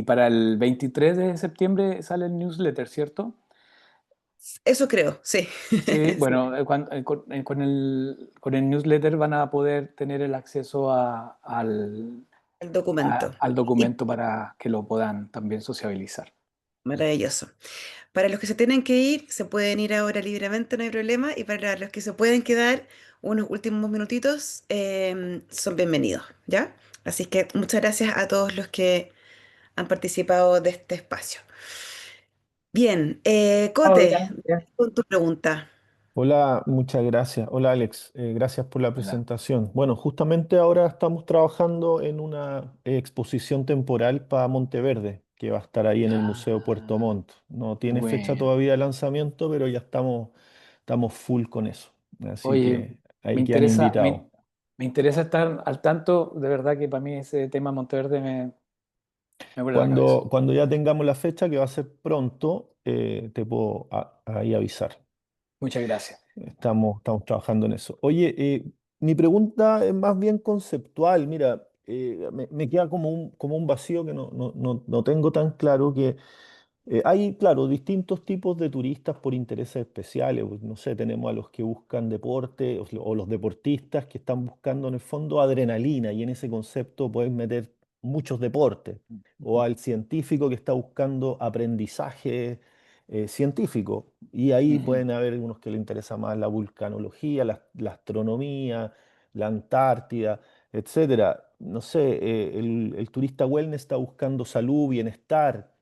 para el 23 de septiembre sale el newsletter, ¿cierto? eso creo, sí. Sí, Sí, bueno, con el newsletter van a poder tener el acceso el documento. al Y documento para que lo puedan también sociabilizar. maravilloso. Para los que se tienen que ir, se pueden ir ahora libremente, no hay problema. Y para los que se pueden quedar unos últimos minutitos, son bienvenidos, ¿ya? Así que muchas gracias a todos los que han participado de este espacio. Bien, Cote, Hola. Bien. con tu pregunta. Hola, muchas gracias. Hola Alex, gracias por la Hola. presentación. Bueno, justamente ahora estamos trabajando en una exposición temporal para Monteverde, que va a estar ahí en el Museo Puerto Ah, Montt. No tiene fecha bueno. todavía de lanzamiento, pero ya estamos full con eso. Así Oye, que me ahí quedan interesa, invitados. me interesa estar al tanto, de verdad que para mí ese tema Monteverde me vuela la cabeza. Cuando ya tengamos la fecha, que va a ser pronto, te puedo ahí avisar. Muchas gracias. Estamos trabajando en eso. Oye, mi pregunta es más bien conceptual. Mira, me queda como un vacío que no tengo tan claro que hay, claro, distintos tipos de turistas por intereses especiales. Pues, no sé, tenemos a los que buscan deporte o los deportistas que están buscando en el fondo adrenalina y en ese concepto puedes meter muchos deportes. O al científico que está buscando aprendizaje científico. Y ahí Ujú. pueden haber unos que le interesa más la vulcanología, la astronomía, la Antártida, etcétera. No sé, el turista wellness está buscando salud, bienestar.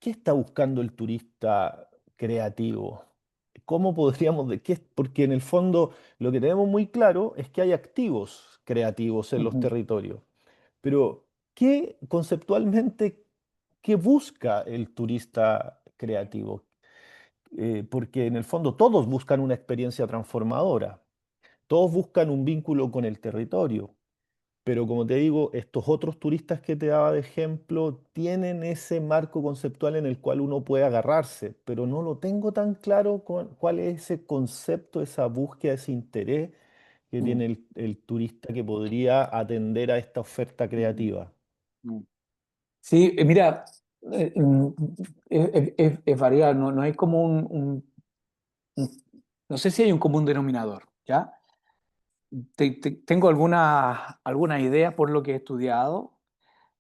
¿Qué está buscando el turista creativo? ¿Cómo podríamos, porque en el fondo lo que tenemos muy claro es que hay activos creativos en los Ujú. territorios, pero ¿qué conceptualmente, qué busca el turista creativo? Porque en el fondo todos buscan una experiencia transformadora, todos buscan un vínculo con el territorio. Pero como te digo, estos otros turistas que te daba de ejemplo tienen ese marco conceptual en el cual uno puede agarrarse, pero no lo tengo tan claro cuál es ese concepto, esa búsqueda, ese interés que Mm, tiene el turista que podría atender a esta oferta mm, creativa. mm. Sí, mira, eh, mm, es variado, no hay como un- no sé si hay un común denominador, ¿ya? Tengo alguna idea por lo que he estudiado,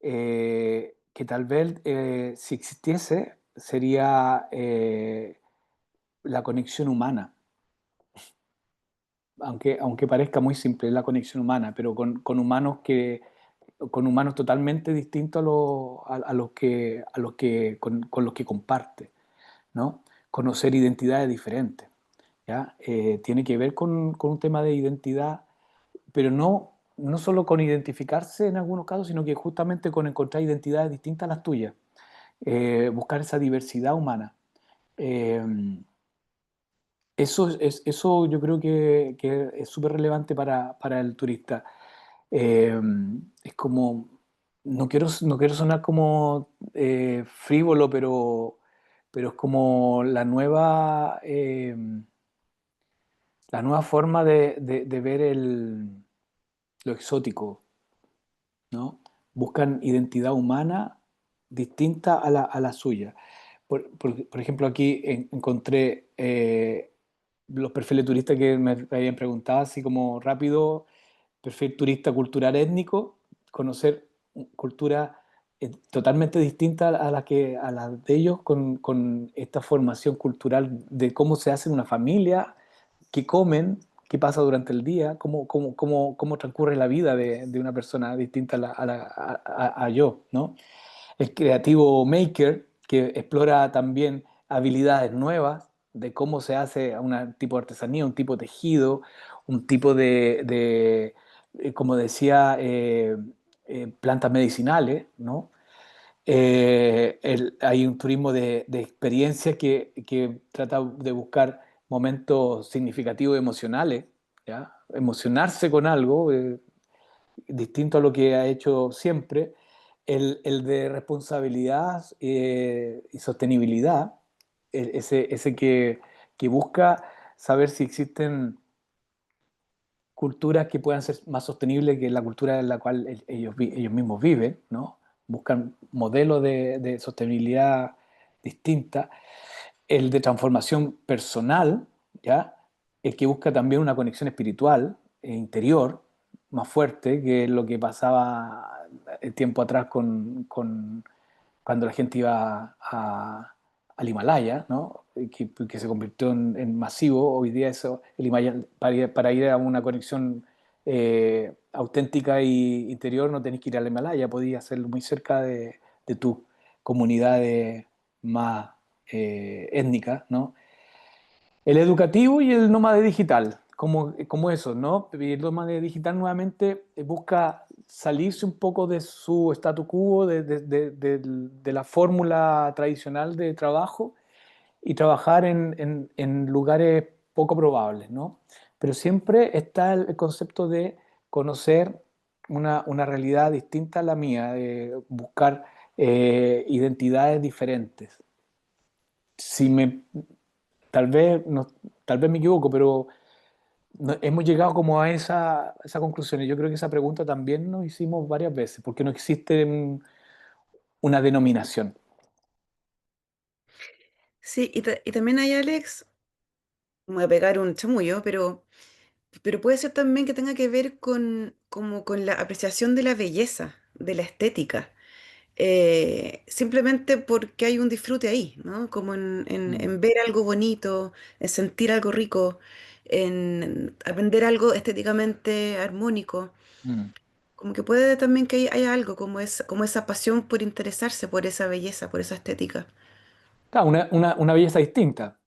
que tal vez si existiese sería la conexión humana, aunque parezca muy simple, la conexión humana, pero con humanos totalmente distintos a los que con los que comparte, ¿no? conocer identidades diferentes, ¿ya? Tiene que ver con un tema de identidad, pero no solo con identificarse en algunos casos, sino que justamente con encontrar identidades distintas a las tuyas, buscar esa diversidad humana. Eh, eso yo creo que es súper relevante para el turista. Eh, es como, no quiero sonar como frívolo, pero es como la nueva forma de ver lo exótico, ¿no? Buscan identidad humana distinta a la suya. Por ejemplo, aquí encontré los perfiles turistas que me habían preguntado, así como rápido, perfil turista cultural étnico, conocer cultura totalmente distinta a la de ellos, con esta formación cultural de cómo se hace en una familia, qué comen, qué pasa durante el día, cómo transcurre la vida de una persona distinta a yo, ¿no? El creativo maker, que explora también habilidades nuevas de cómo se hace un tipo de artesanía, un tipo de tejido, un tipo como decía, plantas medicinales, ¿no? Hay un turismo de experiencia que trata de buscar momentos significativos emocionales, ¿ya? Emocionarse con algo, distinto a lo que ha hecho siempre. El de responsabilidad y sostenibilidad, ese que busca saber si existen culturas que puedan ser más sostenibles que la cultura en la cual ellos mismos viven, ¿no? Buscan modelos de sostenibilidad distinta. El de transformación personal, ¿ya? El que busca también una conexión espiritual e interior más fuerte que lo que pasaba tiempo atrás cuando la gente iba al Himalaya, ¿no? Que se convirtió en masivo. Hoy día el Himalaya, para ir a una conexión auténtica y interior no tenés que ir al Himalaya, podías hacerlo muy cerca de tus comunidades más étnicas, ¿no? El educativo y el nómada digital, como eso, ¿no? Y el nómada digital nuevamente busca salirse un poco de su statu quo, de la fórmula tradicional de trabajo y trabajar en lugares poco probables, ¿no? Pero siempre está el concepto de conocer una realidad distinta a la mía, de buscar identidades diferentes. Si me, tal vez, no, tal vez me equivoco, pero hemos llegado como a esa conclusión. Y yo creo que esa pregunta también nos hicimos varias veces, porque no existe una denominación. Sí, y también hay, Alex, me voy a pegar un chamullo, pero puede ser también que tenga que ver como con la apreciación de la belleza, de la estética. Simplemente porque hay un disfrute ahí, ¿no? Como Mm, en ver algo bonito, en sentir algo rico, en aprender algo estéticamente armónico. mm. Como que puede también que haya algo como esa pasión por interesarse por esa belleza, por esa estética. Claro, una belleza distinta.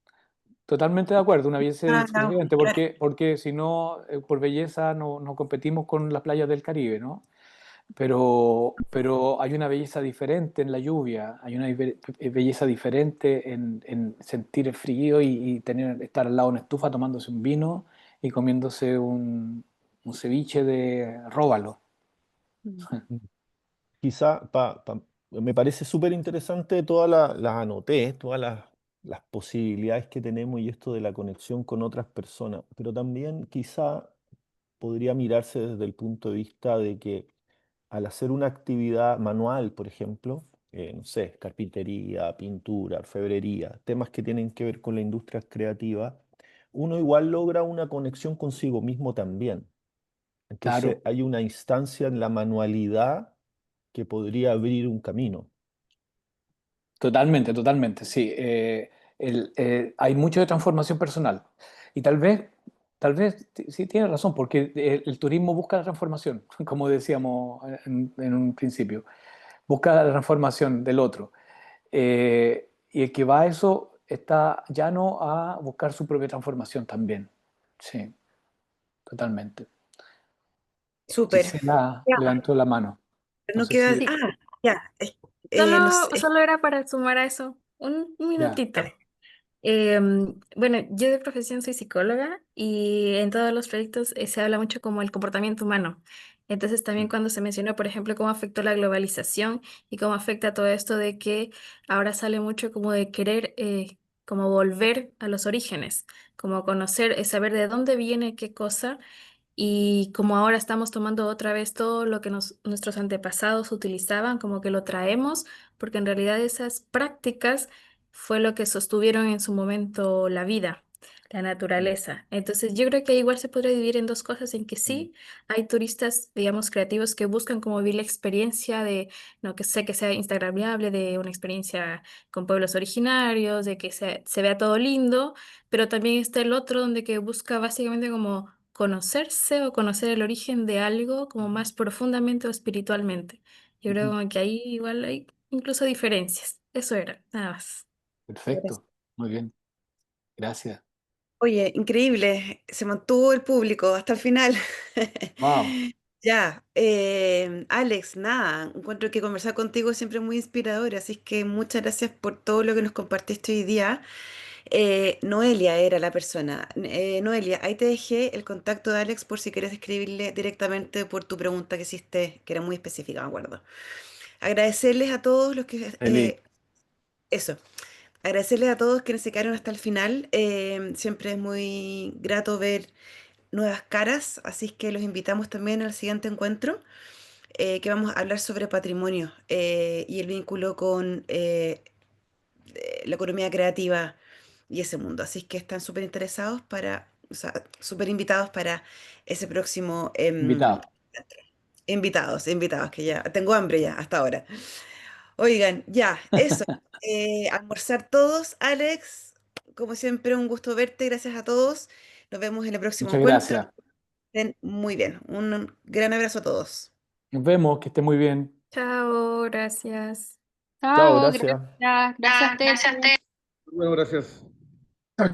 Totalmente de acuerdo, una belleza Ah, no, diferente, claro. porque si no, por belleza no competimos con las playas del Caribe, ¿no? Pero hay una belleza diferente en la lluvia, hay una belleza diferente en sentir el frío y estar al lado de una estufa tomándose un vino y comiéndose un ceviche de róbalo. Mm. Quizá me parece súper interesante las anoté, todas las posibilidades que tenemos y esto de la conexión con otras personas, pero también quizá podría mirarse desde el punto de vista de que al hacer una actividad manual, por ejemplo, no sé, carpintería, pintura, orfebrería, temas que tienen que ver con la industria creativa, uno igual logra una conexión consigo mismo también. Entonces Claro, hay una instancia en la manualidad que podría abrir un camino. totalmente, totalmente, sí. Hay mucho de transformación personal y tal vez sí tienes razón, porque el turismo busca la transformación, como decíamos en un principio, busca la transformación del otro. Y el que va a eso está llano a buscar su propia transformación también. Sí, totalmente. Súper. Gisela Ya, levantó la mano. No no sé queda. si... Sí, Ya. No solo, sé. solo era para sumar a eso un Ya. minutito. Bueno, yo de profesión soy psicóloga y en todos los proyectos se habla mucho como el comportamiento humano. Entonces también Mm, cuando se mencionó, por ejemplo, cómo afectó la globalización y cómo afecta todo esto de que ahora sale mucho como de querer como volver a los orígenes, como conocer, saber de dónde viene qué cosa. Y como ahora estamos tomando otra vez todo lo que nuestros antepasados utilizaban, como que lo traemos, porque en realidad esas prácticas fue lo que sostuvieron en su momento la vida, la mm, naturaleza. Entonces yo creo que igual se podría dividir en dos cosas, en que mm, sí, hay turistas, digamos, creativos que buscan como vivir la experiencia de, no que sé que sea instagramable, de una experiencia con pueblos originarios, de que se vea todo lindo, pero también está el otro donde que busca básicamente como conocerse o conocer el origen de algo como más profundamente o espiritualmente. Yo creo ujú. como que ahí igual hay incluso diferencias. Eso era, nada más. Perfecto. Muy bien. Gracias. Oye, increíble. Se mantuvo el público hasta el final. Wow. Ya, Alex, nada, encuentro que conversar contigo es siempre muy inspirador, así que muchas gracias por todo lo que nos compartiste hoy día. Noelia era la persona. Noelia, ahí te dejé el contacto de Alex por si quieres escribirle directamente por tu pregunta que hiciste, que era muy específica, me acuerdo. Agradecerles a todos los que... Feliz. eso, agradecerles a todos quienes se quedaron hasta el final. Siempre es muy grato ver nuevas caras, así que los invitamos también al siguiente encuentro, que vamos a hablar sobre patrimonio y el vínculo con la economía creativa y ese mundo. Así que están súper interesados o sea, súper invitados para ese próximo Invitado. invitados, que ya tengo hambre ya hasta ahora. Oigan, ya, eso. Almorzar todos, Alex. Como siempre, un gusto verte. Gracias a todos. Nos vemos en el próximo Muchas encuentro. gracias. Estén muy bien. Un gran abrazo a todos. Nos vemos. Que esté muy bien. Chao, gracias. Chao, Chao, gracias. gracias. Gracias, Tere. Bueno, gracias. Chao, chao.